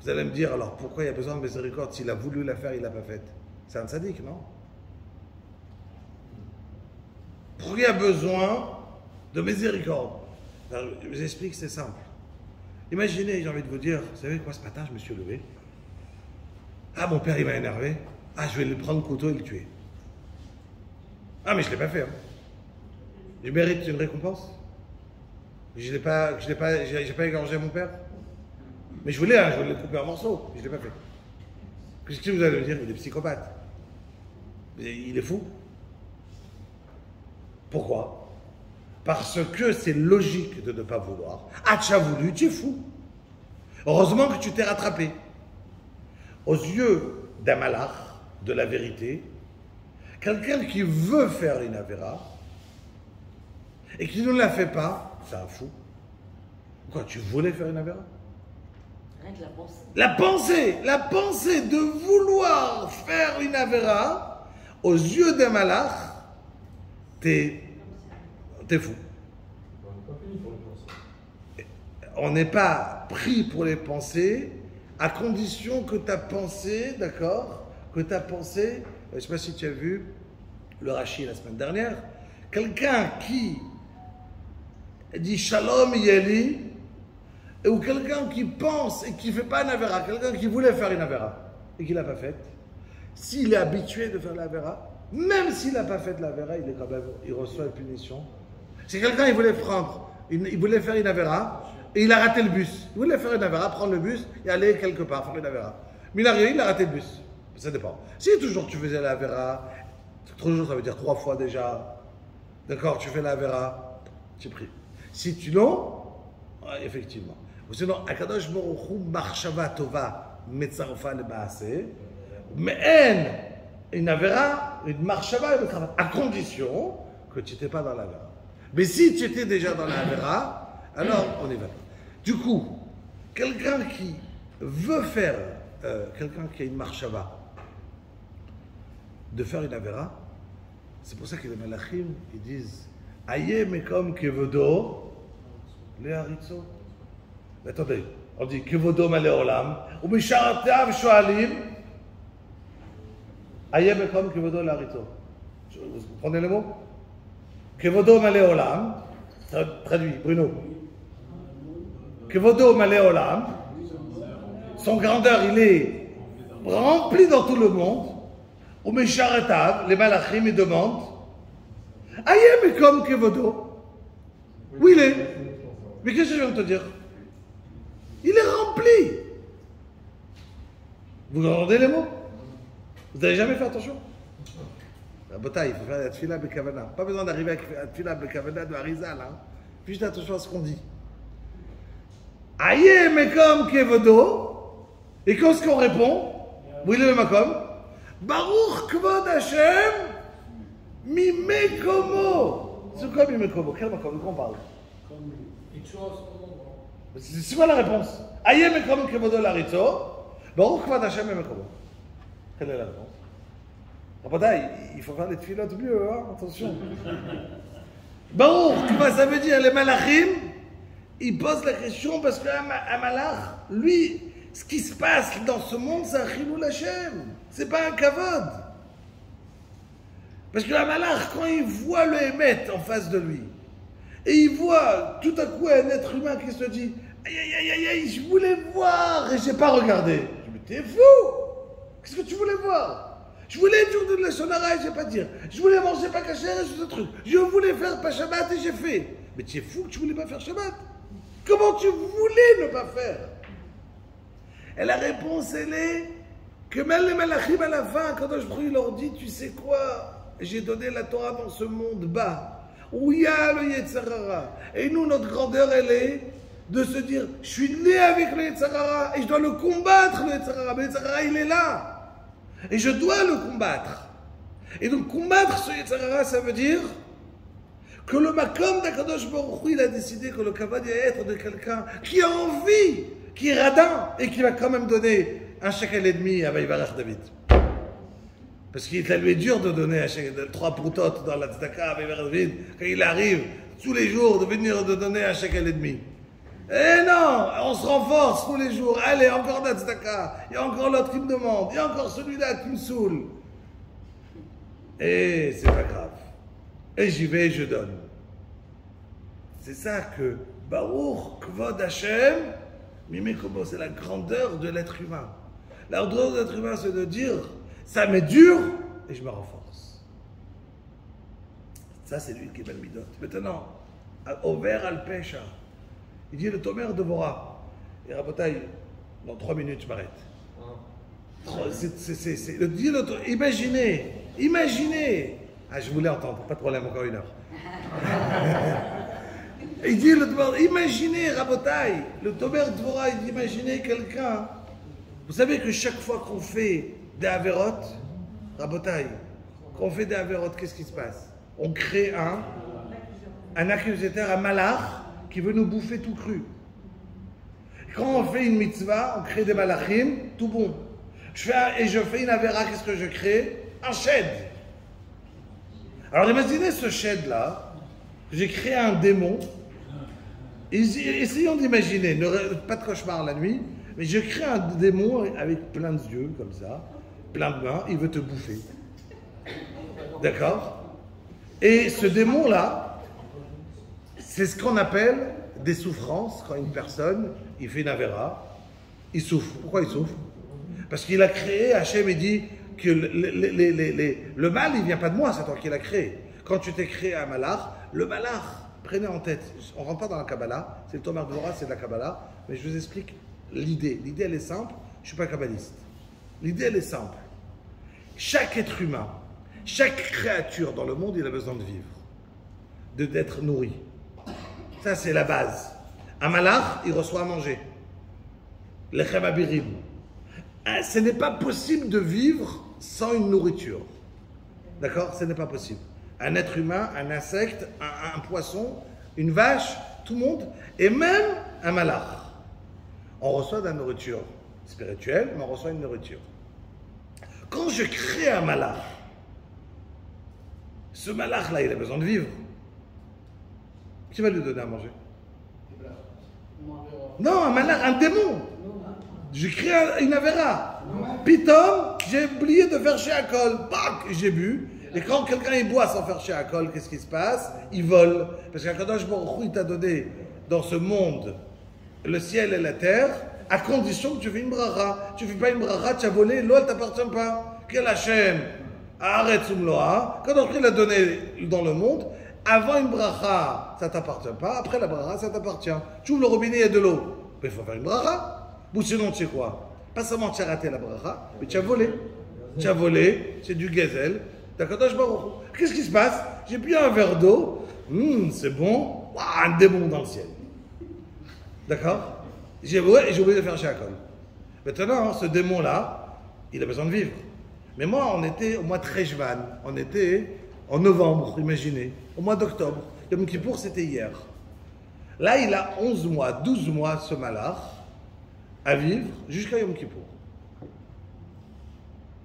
S1: Vous allez me dire, alors pourquoi il y a besoin de miséricorde? S'il a voulu la faire, il ne l'a pas faite. C'est un tzaddik, non? Pourquoi il y a besoin de miséricorde? Alors, je vous explique, c'est simple. Imaginez, j'ai envie de vous dire, vous savez quoi, ce matin, je me suis levé. Ah, mon père, il m'a énervé. Ah, je vais lui prendre le couteau et le tuer. Ah, mais je ne l'ai pas fait. Hein. Je mérite une récompense. Je n'ai pas égorgé mon père. Mais je voulais le couper en morceaux. Je ne l'ai pas fait. Qu'est-ce que vous allez me dire? Il est psychopathe. Il est fou. Pourquoi? Parce que c'est logique de ne pas vouloir. Ah, tu as voulu, tu es fou. Heureusement que tu t'es rattrapé. Aux yeux d'un malach, de la vérité, quelqu'un qui veut faire une avéra et qui ne la fait pas, c'est un fou. Quoi, tu voulais faire une avéra?
S4: Rien que la pensée.
S1: La pensée de vouloir faire une avéra, aux yeux d'un malach, t'es fou. On n'est pas pris pour les pensées à condition que ta pensée, d'accord, que ta pensée, je ne sais pas si tu as vu le Rashi la semaine dernière, quelqu'un qui dit Shalom Yeli, ou quelqu'un qui pense et qui ne fait pas une avéra, quelqu'un qui voulait faire une avéra et qui ne l'a pas faite, s'il est habitué de faire l'avéra, même s'il n'a pas fait de l'avéra, il reçoit une punition. Si quelqu'un il voulait faire une avéra et il a raté le bus, il voulait faire une avéra, prendre le bus et aller quelque part faire une avéra. Mais il a raté le bus. Ça dépend. Si toujours tu faisais l'avéra, 3 jours ça veut dire 3 fois déjà, d'accord, tu fais l'avéra, tu es pris. Si tu non, effectivement. Ou sinon, Akadosh Baruch Hu marshava tova metzarofa lebaaseh, mais une avéra, une marshava à condition que tu n'étais pas dans l'avéra. Mais si tu étais déjà dans l'avéra, alors on y va. Du coup, quelqu'un qui veut faire, quelqu'un qui a une marshava, de faire une avéra, c'est pour ça que les malachim, ils disent Aye mekom kevodo le haritzo. Attendez, on dit kevodo male olam, ou misharatav shoalim, Aye mekom kevodo le haritzo. Vous comprenez le mot? Kevodo male olam, traduit, Bruno. Kevodo male olam, son grandeur, il est rempli dans tout le monde. Ou mes charatav, les malachim, ils demandent Aïe, mais comme Kevodo. Où il est? Mais qu'est-ce que je viens de te dire? Il est rempli. Vous entendez les mots? Vous n'avez jamais fait attention? La bataille, il faut faire la tfila bekavana. Pas besoin d'arriver avec la tfila bekavana de Harizal. Hein. Juste attention à ce qu'on dit. Aïe, mais comme Kevodo. Et qu'est-ce qu'on répond? Où il est le makom? Baruch Kvod Hashem Mimekomo. C'est quoi Mimekomo? Quel makom? De quoi on parle? C'est quoi la réponse? Aïe Mekom Kevodo Laritzo Baruch Kvod Hashem Mimekomo. Quelle est la réponse? Rabotai, il faut faire les tfilotes mieux, hein? Attention. Baruch, ça veut dire les malachim, ils posent la question parce qu'un malach, lui, ce qui se passe dans ce monde, c'est un chilul Hashem. C'est pas un kavod. Parce que la malach, quand il voit le Hémet en face de lui, et il voit tout à coup un être humain qui se dit Aïe, aïe, aïe, aïe, aïe, je voulais voir et j'ai pas regardé. Je me dis, t'es fou! Qu'est-ce que tu voulais voir? Je voulais dire de la sonara et j'ai pas dire. Je voulais manger pas caché et ce truc. Je voulais faire pas Shabbat et j'ai fait. Mais tu es fou que tu voulais pas faire Shabbat? Comment tu voulais ne pas faire? Et la réponse, elle est que même les malachim à la fin, quand je leur dit, tu sais quoi? J'ai donné la Torah dans ce monde bas, où il y a le Yetzer Hara. Et nous, notre grandeur, elle est de se dire, je suis né avec le Yetzer Hara et je dois le combattre, le Yetzer Hara. Mais le Yetzer Hara, il est là. Et je dois le combattre. Et donc, combattre ce Yetzer Hara, ça veut dire que le Makom d'Akadosh Baruch Hu, il a décidé que le Kavod doit être de quelqu'un qui a envie, qui est radin et qui va quand même donner un shekel et demi à Vaïvarech David. Parce qu'il lui est dur de donner 3 proutotes dans la tzedaka à Vaïvarech David quand il arrive tous les jours de venir de donner un shekel et demi. Eh non, on se renforce tous les jours. Allez, encore de la tzedaka. Il y a encore l'autre qui me demande. Il y a encore celui-là qui me saoule. Et c'est pas grave. Et j'y vais et je donne. C'est ça que Baruch Kvod Hashem, Mimekobo, c'est la grandeur de l'être humain. La grandeur de l'être humain, c'est de dire, ça m'est dur et je me renforce. Ça, c'est lui qui est Balmidot. Maintenant, Over al Pesha, il dit le Tomer de Vora. Et Rabotai, dans 3 minutes, je m'arrête. Imaginez. Ah, je voulais entendre, pas de problème, encore 1 heure. Il dit, imaginez, Rabotai, le Tomer Dvora, il dit, imaginez quelqu'un. Vous savez que chaque fois qu'on fait des Averot, Rabotai, quand on fait des Averot, qu'est-ce qui se passe? On crée un accusateur, un malach, qui veut nous bouffer tout cru. Quand on fait une mitzvah, on crée des malachim, tout bon. Je fais une Avera, qu'est-ce que je crée? Un shed. Alors imaginez ce shed-là, j'ai créé un démon. Essayons d'imaginer, pas de cauchemar la nuit, mais je crée un démon avec plein de yeux, comme ça, plein de mains, il veut te bouffer. D'accord? Et ce démon-là, c'est ce qu'on appelle des souffrances, quand une personne, il fait une avéra, il souffre. Pourquoi il souffre? Parce qu'il a créé, Hachem, il dit que le mal, il ne vient pas de moi, c'est toi qui l'as créé. Quand tu t'es créé un malach, le malach, prenez en tête, on ne rentre pas dans la Kabbalah, c'est le Tomer Dvora, c'est de la Kabbalah, mais je vous explique l'idée. L'idée, elle est simple, je ne suis pas kabbaliste. L'idée, elle est simple. Chaque être humain, chaque créature dans le monde, il a besoin de vivre, d'être nourri. Ça, c'est la base. Un malach, il reçoit à manger. Lechem abirim. Ce n'est pas possible de vivre sans une nourriture. D'accord? Ce n'est pas possible. Un être humain, un insecte, un poisson, une vache, tout le monde, et même un malach. On reçoit de la nourriture spirituelle, mais on reçoit une nourriture. Quand je crée un malach, ce malach-là, il a besoin de vivre. Qui va lui donner à manger? Non, un malach, un démon. Je crée une avéra. Pitom, j'ai oublié de faire chez Akol. Bac, j'ai bu. Et quand quelqu'un il boit sans faire chez Akol, qu'est-ce qui se passe? Il vole. Parce qu'Akadosh Baruch Hu, il t'a donné dans ce monde le ciel et la terre, à condition que tu fais une bracha. Tu ne fais pas une bracha, tu as volé, l'eau, elle ne t'appartient pas. Quel Hachem? Arrête Soumloa. Quand il a donné dans le monde, avant une bracha, ça ne t'appartient pas. Après la bracha, ça t'appartient. Tu ouvres le robinet, il y a de l'eau. Mais il faut faire une bracha. Ou sinon, tu sais quoi? Pas seulement tu as raté la bracha, mais tu as volé. Tu as volé, c'est du gazelle. D'Akadosh Baruch Hu. Qu'est-ce qui se passe? J'ai bu un verre d'eau. C'est bon. Un démon dans le ciel. D'accord? J'ai oublié de faire Shakol. Maintenant, ce démon-là, il a besoin de vivre. Mais moi, on était au mois de Treshvan. On était en novembre, imaginez. Au mois d'octobre. Yom Kippour, c'était hier. Là, il a 11 mois, 12 mois, ce malach, à vivre jusqu'à Yom Kippour.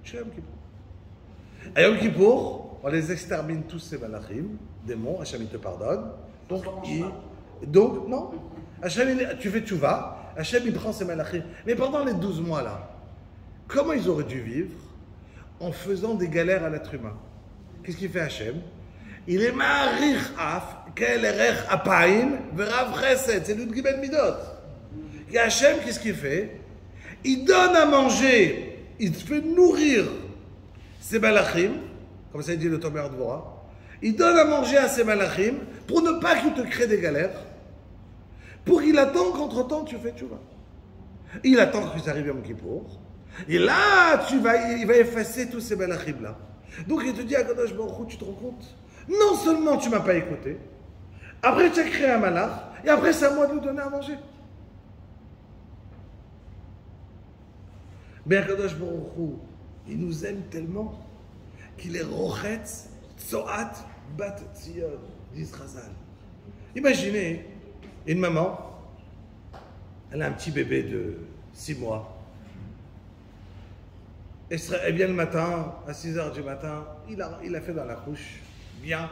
S1: Jusqu'à Yom Kippour. À Yom Kippour, on les extermine tous ces malachim, démons, Hachem il te pardonne. Donc, non. Hachem, tu fais tchouva, Hachem il prend ces malachim. Mais pendant les 12 mois là, comment ils auraient dû vivre? En faisant des galères à l'être humain. Qu'est-ce qu'il fait Hachem? Il est ma'arich af, kel erech apaim, verav chesed. C'est l'Ud Gimel Midot. Et Hachem, qu'est-ce qu'il fait? Il donne à manger, il fait nourrir ses malachim, comme ça il dit le Tomer Dvorah. Il donne à manger à ses malachim pour ne pas qu'il te crée des galères, pour qu'il attend qu'entre-temps tu fais tchouva. Il attend que tu arrives à Yom Kippour, et là il va effacer tous ces malachim là. Donc il te dit à Kadosh Baruch Hu, tu te rends compte? Non seulement tu ne m'as pas écouté, après tu as créé un malach, et après c'est à moi de lui donner à manger. Mais Kadosh Baruch Hu, il nous aime tellement qu'il est rochetz, tzoat, bat tzion, dit Chazal. Imaginez une maman, elle a un petit bébé de 6 mois. Elle vient le matin, à 6 h du matin, il a fait dans la couche, bien,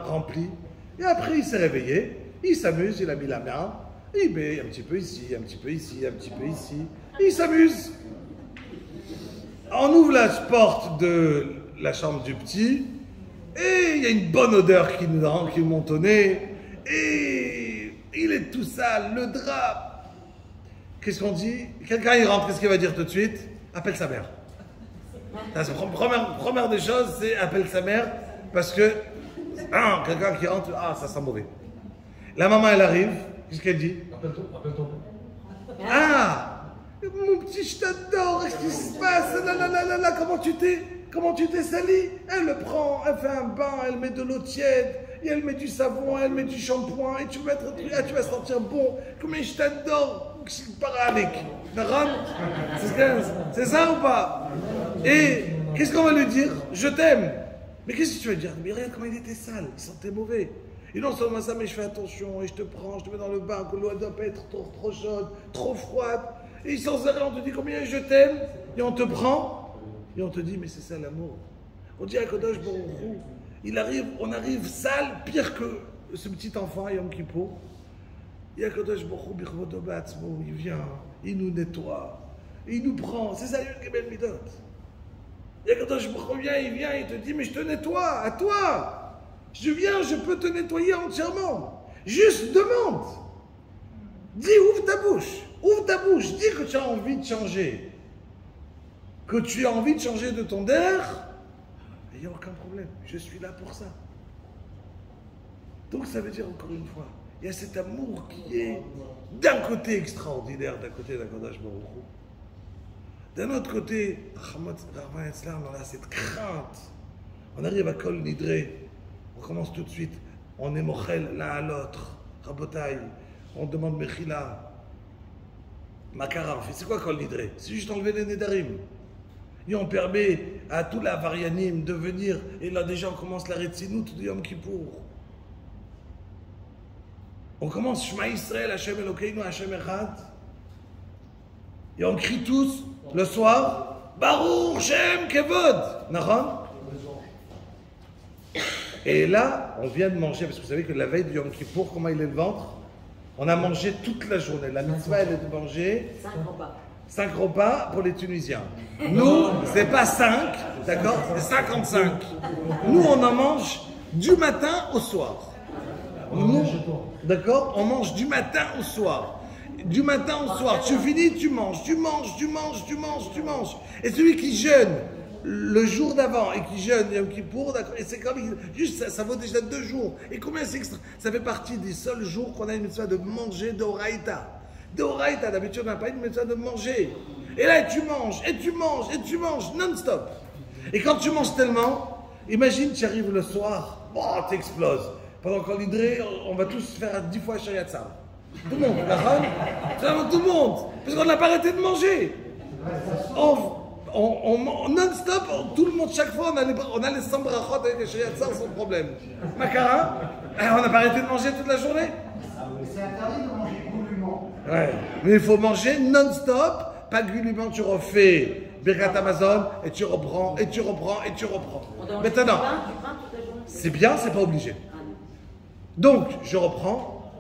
S1: rempli. Et après, il s'est réveillé, il s'amuse, il a mis la main, il met un petit peu ici, un petit peu ici, un petit peu ici. Il s'amuse. On ouvre la porte de la chambre du petit, et il y a une bonne odeur qui monte au nez, et il est tout sale, le drap. Qu'est-ce qu'on dit? Quelqu'un il rentre, qu'est-ce qu'il va dire tout de suite? Appelle sa mère. La première des choses, c'est appelle sa mère, parce que quelqu'un qui rentre, ça sent mauvais. La maman elle arrive, qu'est-ce qu'elle dit?
S6: Appelle-toi.
S1: Mon petit, je t'adore, qu'est-ce qui se passe? Là, comment tu t'es sali? Elle le prend, elle fait un bain, elle met de l'eau tiède, et elle met du savon, elle met du shampoing, et tu vas sentir bon. Combien je t'adore? C'est ça ou pas? Et qu'est-ce qu'on va lui dire? Je t'aime. Mais qu'est-ce que tu vas dire? Mais regarde comment il était sale, il sentait mauvais. Et non seulement ça, mais je fais attention, et je te prends, je te mets dans le bain, que l'eau ne doit pas être trop chaude, trop froide. Et sans arrêt, on te dit combien je t'aime, et on te prend, et on te dit, mais c'est ça l'amour. On dit à Kadosh Baruch Hu, on arrive sale, pire que ce petit enfant à Yom Kippour. Et à Kadosh Baruch Hu, Birvodo Ba'atzmo, il vient, il nous nettoie, il nous prend, c'est ça Yom Kibel Midot. Et Kadosh Baruch Hu vient, il te dit, mais je te nettoie, à toi. Je viens, je peux te nettoyer entièrement. Juste demande. Dis, ouvre ta bouche, dis que tu as envie de changer. Que tu as envie de changer de ton der, il n'y a aucun problème. Je suis là pour ça. Donc ça veut dire encore une fois, il y a cet amour qui est d'un côté extraordinaire, d'un côté d'Akadosh Baruch Hu. D'un autre côté, on a cette crainte. On arrive à Kol Nidré. On commence tout de suite, on est mochel l'un à l'autre, rabotaï, on demande mechila, makara, c'est quoi Kol Nidré? C'est juste enlever les nedarim. Et on permet à tout la varianim de venir, et là déjà on commence la Retzinout de Yom Kippour. On commence Shema Yisrael, Hashem Elokeinu, Hashem Echad, et on crie tous le soir, Baruch Shem Kevod, Nahon? Et là, on vient de manger, parce que vous savez que la veille du Yom Kippour, comment il est le ventre? On a mangé toute la journée. La mitzvah, elle est de manger 5 repas pour les Tunisiens. Nous, c'est pas 5, d'accord? C'est 55. Nous, on en mange du matin au soir. Nous, d'accord? On mange du matin au soir. Du matin au soir. Tu finis, tu manges. Et celui qui jeûne le jour d'avant et qui jeûne Yom Kippour, d'accord, et c'est comme juste ça vaut déjà 2 jours. Et combien c'est extra? Ça fait partie des seuls jours qu'on a une mitzvah de manger d'oraïta. D'oraïta, d'habitude on n'a pas une mitzvah de manger. Et là tu manges non-stop. Et quand tu manges tellement, imagine tu arrives le soir, t'exploses. Pendant qu'on l'hydré, on va tous faire 10 fois Shariat Sam. Tout le monde, d'accord? Tout le monde, parce qu'on n'a pas arrêté de manger. On non-stop, tout le monde, chaque fois, on a les 100 brachot avec les Shariat Sam sans problème. Makara, on n'a pas arrêté de manger toute la journée?
S5: C'est interdit de manger goulûment.
S1: Ouais, mais il faut manger non-stop, pas goulûment, tu refais Birkat Amazon, et tu reprends. Maintenant, c'est bien, c'est pas obligé. Donc, je reprends.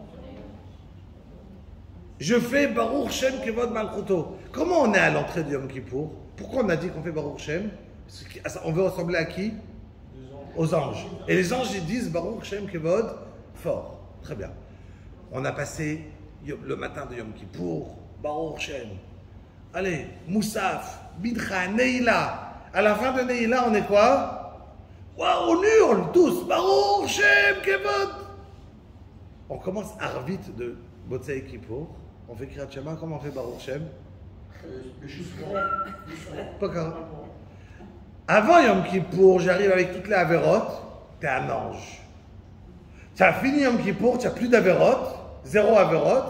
S1: Je fais Baruch Shem Kevod Malchuto. Comment on est à l'entrée de Yom Kippour? Pourquoi on a dit qu'on fait Baruch Shem? On veut ressembler à qui? Aux anges. Et les anges, ils disent Baruch Shem Kevod fort. Très bien. On a passé le matin de Yom Kippour, Baruch Shem. Allez, Moussaf, Bidcha, Neila. À la fin de Neila, on est quoi? Waouh, on hurle tous, Baruch Shem, Kevod. On commence Arvit de Motzei Kippour. On fait Kriyat Shema, comment on fait Baruch Shem? Pas grave. Avant Yom Kippour, j'arrive avec toutes les Averot, t'es un ange. Tu as fini Yom Kippour, tu n'as plus d'Averot, zéro Averot,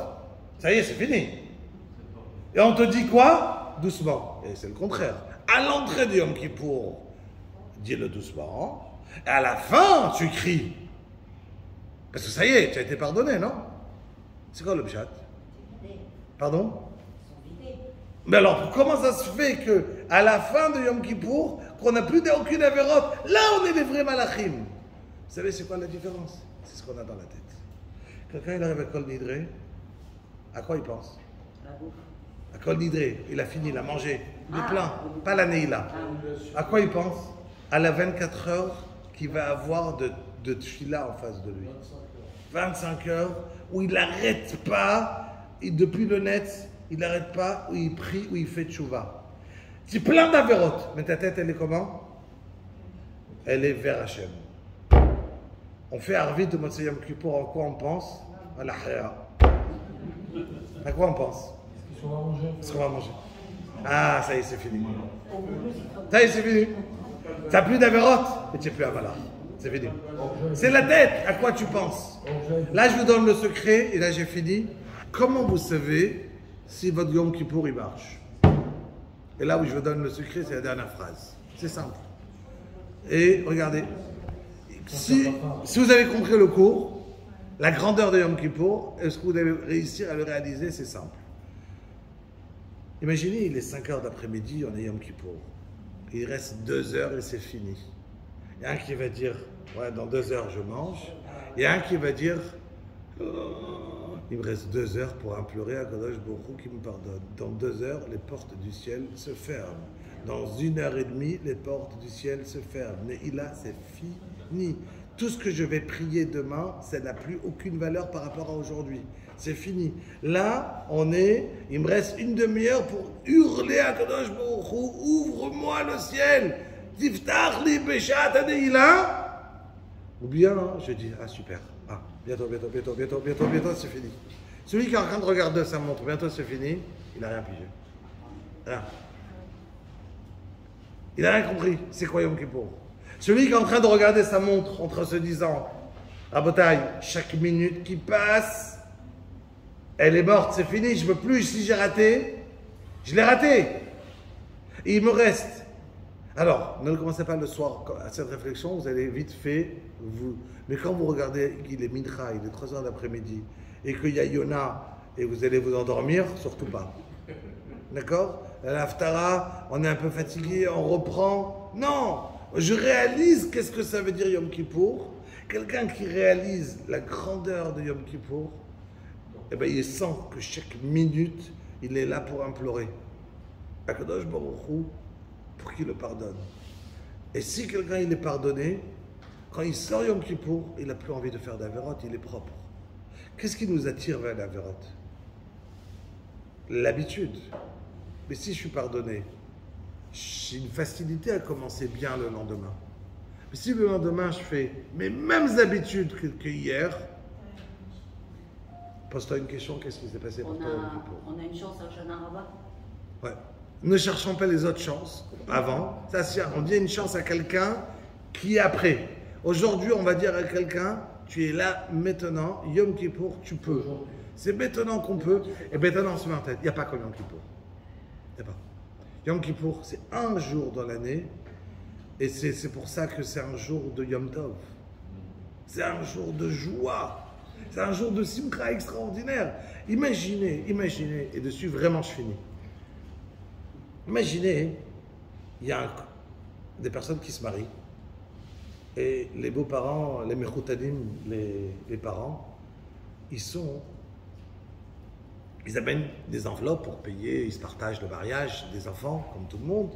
S1: ça y est, c'est fini. Et on te dit quoi? Doucement. Et c'est le contraire. À l'entrée de Yom Kippour, dis-le doucement. Et à la fin, tu cries. Parce que ça y est, tu as été pardonné, non? C'est quoi le pshat? Pardon? Mais alors, comment ça se fait que à la fin de Yom Kippour, qu'on n'a plus aucune avérote, là on est les vrais malachim? Vous savez c'est quoi la différence? C'est ce qu'on a dans la tête. Quelqu'un il arrive à Kol Nidré, à quoi il pense? À Kol Nidré, il a fini, il a mangé, il est plein, pas la Neila. À quoi il pense? À la 24 heures qu'il va avoir de tfila en face de lui. 25 heures où il n'arrête pas, et depuis le net, il n'arrête pas, où il prie, où il fait tchouva. C'est plein d'avérotes, mais ta tête, elle est comment? Elle est vers Hachem. On fait Arvit de Motzei Yom Kippour, en quoi on pense? À la Chaya. À quoi on pense? Ce qu'on va manger. Ah, ça y est, c'est fini. Ça y est, c'est fini. Tu n'as plus d'avérotes, et tu n'es plus à Malach. C'est fini. C'est la tête, à quoi tu penses? Là, je vous donne le secret, et là, j'ai fini. Comment vous savez si votre Yom Kippour, il marche? Et là où je vous donne le secret, c'est la dernière phrase. C'est simple. Et regardez, si vous avez compris le cours, la grandeur de Yom Kippour, est-ce que vous allez réussir à le réaliser? C'est simple. Imaginez, il est 5 heures d'après-midi, on est Yom Kippour. Il reste 2 heures et c'est fini. Il y a un qui va dire, ouais, dans 2 heures je mange. Il y a un qui va dire, il me reste 2 heures pour implorer à Kadosh Baruch Hu qui me pardonne. Dans 2 heures, les portes du ciel se ferment. Dans 1 heure et demie, les portes du ciel se ferment. Mais là, c'est fini. Tout ce que je vais prier demain, ça n'a plus aucune valeur par rapport à aujourd'hui. C'est fini. Là, il me reste 1 demi-heure pour hurler à Kadosh Baruch Hu, ouvre-moi le ciel. Tiftach li beshat haneila. Ou bien, je dis, ah super. Ah, bientôt, c'est fini. Celui qui est en train de regarder sa montre, bientôt c'est fini, il n'a rien pigé. Rien. Il n'a rien compris. C'est quoi Yom Kippour? Celui qui est en train de regarder sa montre en se disant, à Botaï, chaque minute qui passe, elle est morte, c'est fini, je ne veux plus, si j'ai raté, je l'ai raté. Et il me reste. Alors, ne commencez pas le soir à cette réflexion, vous allez vite fait, mais quand vous regardez qu'il est Mincha, il est 3 heures d'après-midi, et qu'il y a Yona, et vous allez vous endormir, surtout pas. D'accord? L'Haftara, on est un peu fatigué, on reprend. Non! Je réalise qu'est-ce que ça veut dire Yom Kippour. Quelqu'un qui réalise la grandeur de Yom Kippour, eh ben, il sent que chaque minute, il est là pour implorer Akadosh Baruch Hu pour qu'il le pardonne. Et si quelqu'un il est pardonné, quand il sort Yom Kippour, il n'a plus envie de faire d'Averot, il est propre. Qu'est-ce qui nous attire vers l'Averot? L'habitude. Mais si je suis pardonné, j'ai une facilité à commencer bien le lendemain. Mais si le lendemain je fais mes mêmes habitudes que hier, pose-toi une question, qu'est-ce qui s'est passé pour toi?
S4: On a une chance à Shana Rabbah.
S1: Ouais. Ne cherchons pas les autres chances avant. Ça, on dit une chance à quelqu'un qui est après. Aujourd'hui, on va dire à quelqu'un, tu es là maintenant, Yom Kippour, tu peux. C'est maintenant qu'on peut, et maintenant on se met en tête. Il n'y a pas comme Yom Kippour. Il n'y a pas. Yom Kippour, c'est un jour dans l'année, et c'est pour ça que c'est un jour de Yom Tov. C'est un jour de joie. C'est un jour de simcha extraordinaire. Imaginez, et dessus vraiment je finis. Imaginez, il y a des personnes qui se marient, et les beaux-parents, les mechoutadim, les parents, ils amènent des enveloppes pour payer, ils se partagent le mariage des enfants, comme tout le monde,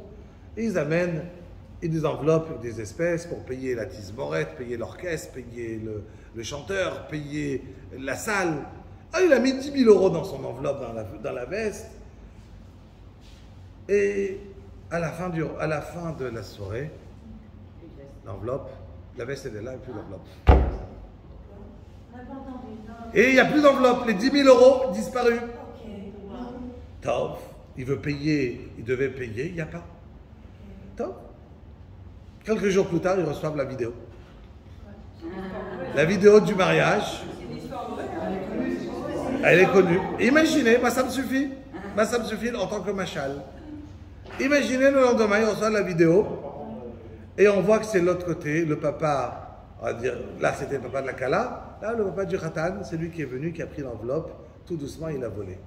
S1: et ils amènent des enveloppes, des espèces pour payer la tismorette, payer l'orchestre, payer le chanteur, payer la salle. Ah, il a mis 10 000 € dans son enveloppe, dans la veste. Et à la fin de la soirée, l'enveloppe, la veste elle est là et plus l'enveloppe. Et il n'y a plus d'enveloppe, les 10 000 € disparus. Tov, il veut payer, il devait payer, il n'y a pas. Tov. Quelques jours plus tard, ils reçoivent la vidéo. La vidéo du mariage. Elle est connue. Imaginez, moi ça me suffit. Moi ça me suffit en tant que machal. Imaginez le lendemain, il reçoit la vidéo et on voit que c'est l'autre côté, le papa, on va dire, là c'était le papa de la Kala, là le papa du Khatan, c'est lui qui est venu, qui a pris l'enveloppe, tout doucement il a volé.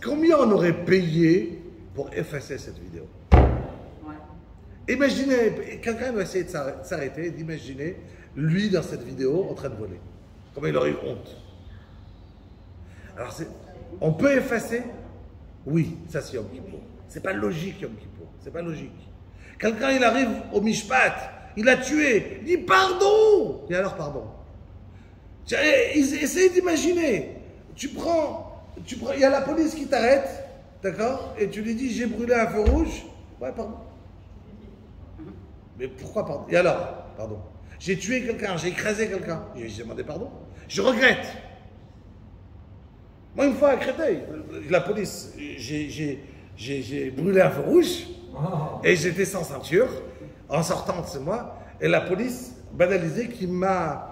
S1: Combien on aurait payé pour effacer cette vidéo? Imaginez, quelqu'un va essayer de s'arrêter, d'imaginer lui dans cette vidéo en train de voler. Comment il aurait eu honte. Alors on peut effacer? Oui, ça c'est Yom Kippour. C'est pas logique Yom Kippour, c'est pas logique. Quelqu'un il arrive au Mishpat, il a tué, il dit pardon. Et alors pardon. Essayez d'imaginer. Tu prends, il y a la police qui t'arrête, d'accord? Et tu lui dis j'ai brûlé un feu rouge. Ouais, pardon. Mais pourquoi pardon? Et alors, pardon. J'ai tué quelqu'un, j'ai écrasé quelqu'un. J'ai demandé pardon. Je regrette. Moi, une fois à Créteil, la police, j'ai brûlé un feu rouge et j'étais sans ceinture en sortant de chez moi. Et la police, banalisée, ils m'arrêtent,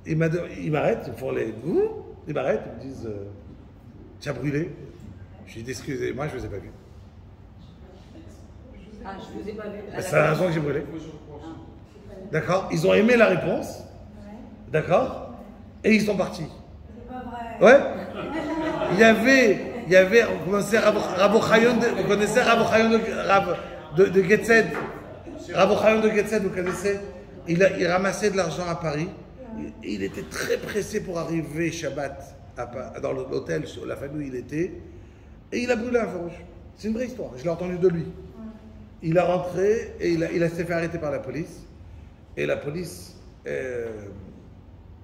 S1: ils me font les goûts, ils m'arrêtent, ils me disent tu as brûlé. Je dis excusez-moi, je ne vous ai pas vu.
S4: Ah, je vous ai pas vu.
S1: C'est la raison que j'ai brûlé. D'accord? Ils ont aimé la réponse. D'accord? Et ils sont partis.
S6: C'est pas vrai.
S1: Ouais? Il y avait, vous connaissez Rabbi Chayon de Getzed. Rabbi Chayon de Getzed, vous connaissez? Il ramassait de l'argent à Paris. Il était très pressé pour arriver Shabbat dans l'hôtel, la famille où il était. Et il a brûlé un feu rouge. C'est une vraie histoire, je l'ai entendu de lui. Il a rentré et il s'est fait arrêter par la police. Et la police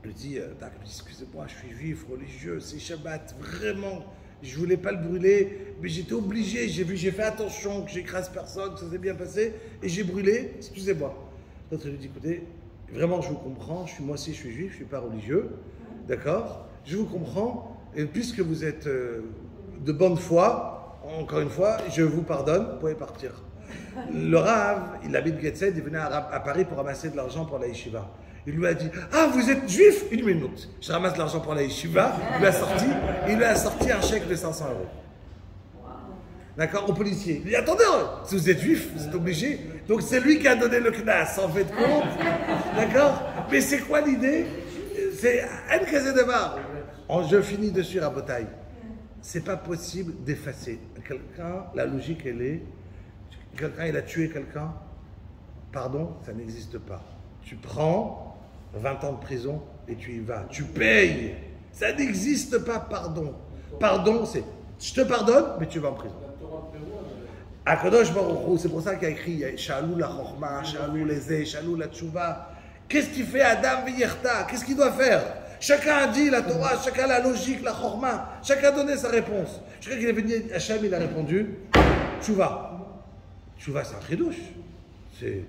S1: lui dit excusez-moi, je suis juif, religieux, c'est Shabbat, vraiment, je voulais pas le brûler, mais j'étais obligé, j'ai fait attention, que j'écrase personne, que ça s'est bien passé, et j'ai brûlé, excusez-moi. L'autre lui dit écoutez, vraiment je vous comprends, moi aussi je suis juif, je suis pas religieux, d'accord, je vous comprends, et puisque vous êtes de bonne foi, encore une fois, je vous pardonne, vous pouvez partir. Le Rav, il habite Getzed, il venait à Paris pour ramasser de l'argent pour la yeshiva. Il lui a dit ah, vous êtes juif? Une minute. Je ramasse de l'argent pour la yeshiva. Il lui a sorti un chèque de 500 €. D'accord? Au policier. Il dit attendez, si vous êtes juif, vous êtes obligé. Donc c'est lui qui a donné le knas, en fait compte. D'accord? Mais c'est quoi l'idée? C'est un casé de barre. Je finis dessus à Botaï. C'est pas possible d'effacer. Quelqu'un, la logique elle est. Quelqu'un, il a tué quelqu'un, pardon, ça n'existe pas. Tu prends 20 ans de prison et tu y vas. Tu payes. Ça n'existe pas, pardon. Pardon, c'est je te pardonne, mais tu vas en prison. Akadosh Baruch Hu, c'est pour ça qu'il y a écrit Shalou la Chorma, Shalou les Zé, Shalou la Tchouva. Qu'est-ce qu'il fait Adam Viyerta? Qu'est-ce qu'il doit faire? Chacun a dit la Torah, chacun a la logique, la Chorma. Chacun a donné sa réponse. Chacun qui est venu, Hachem, il a répondu Tchouva. Tchouva, c'est un chidouche. C'est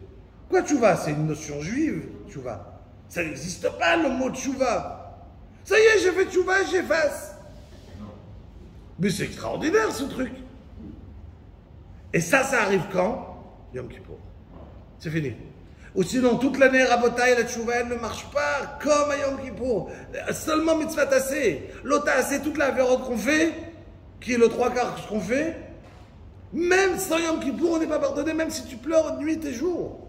S1: quoi tchouva? C'est une notion juive, tchouva. Ça n'existe pas le mot tchouva. Ça y est, j'ai fait tchouva, j'efface. Mais c'est extraordinaire ce truc. Et ça arrive quand? Yom Kippour. C'est fini. Ou sinon, toute l'année, Rabotai, la tchouva, elle ne marche pas comme à Yom Kippour. Seulement mitzvah tassé. L'autre tassé, toute la vérote qu'on fait, qui est le 3/4 de ce qu'on fait. Même sans Yom Kippour, on n'est pas pardonné, même si tu pleures nuit et jour.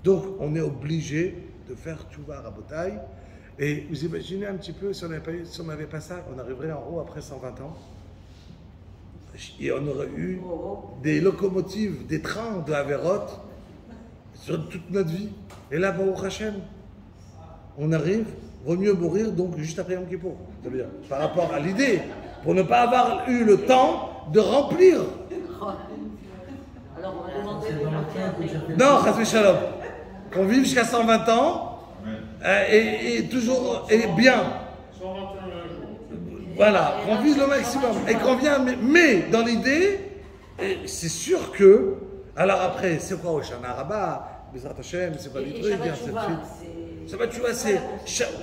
S1: Donc, on est obligé de faire tchouva Rabotai. Et vous imaginez un petit peu, si on n'avait pas ça, on arriverait en haut après 120 ans. Et on aurait eu des locomotives, des trains de Averot sur toute notre vie. Et là, Baruch Hashem, on arrive, vaut mieux mourir donc juste après Yom Kippour. C'est-à-dire, par rapport à l'idée, pour ne pas avoir eu le temps de remplir.
S4: Alors on va demander de partir après.
S1: Non, Chas Shalom. Qu'on vive jusqu'à 120 ans, Et toujours, et bien.
S6: 121 jours.
S1: Voilà, qu'on vise le maximum. Et qu'on vient, mais dans l'idée, c'est sûr que. Alors après, c'est quoi Oshana Rabbah, Bezrat Hashem, c'est pas du truc, bien ainsi de suite. Ça va, tu vois, c'est.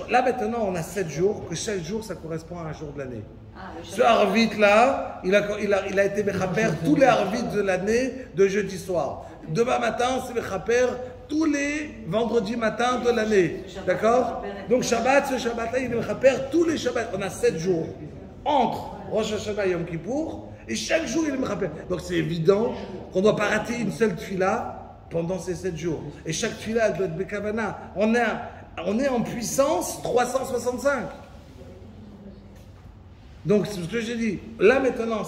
S1: Là maintenant, on a 7 jours, que chaque jour ça correspond à un jour de l'année. Ce Harvit là, il a été Mechaper tous les Harvit de l'année de jeudi soir. Demain matin, c'est Mechaper tous les vendredis matins de l'année. D'accord? Donc Shabbat, ce Shabbat là, il est Mechaper tous les Shabbats. On a 7 jours entre Rosh Hashanah et Yom Kippour. Et chaque jour, il est Mechaper. Donc c'est évident qu'on ne doit pas rater une seule tfila pendant ces 7 jours. Et chaque tfila, elle doit être Bekavana. On est en puissance 365. Donc, c'est ce que j'ai dit. Là, maintenant,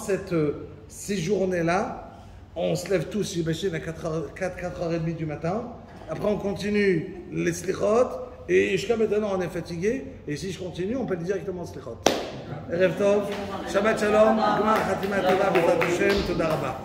S1: ces journées-là, on se lève tous, j'imagine, à 4h30 du matin. Après, on continue les slichot. Et jusqu'à maintenant, on est fatigué. Et si je continue, on peut aller directement au slichot. Erev Tov, Shabbat Shalom, Gmar Khatima Tova, Bezrat Hashem, Toda Rabba.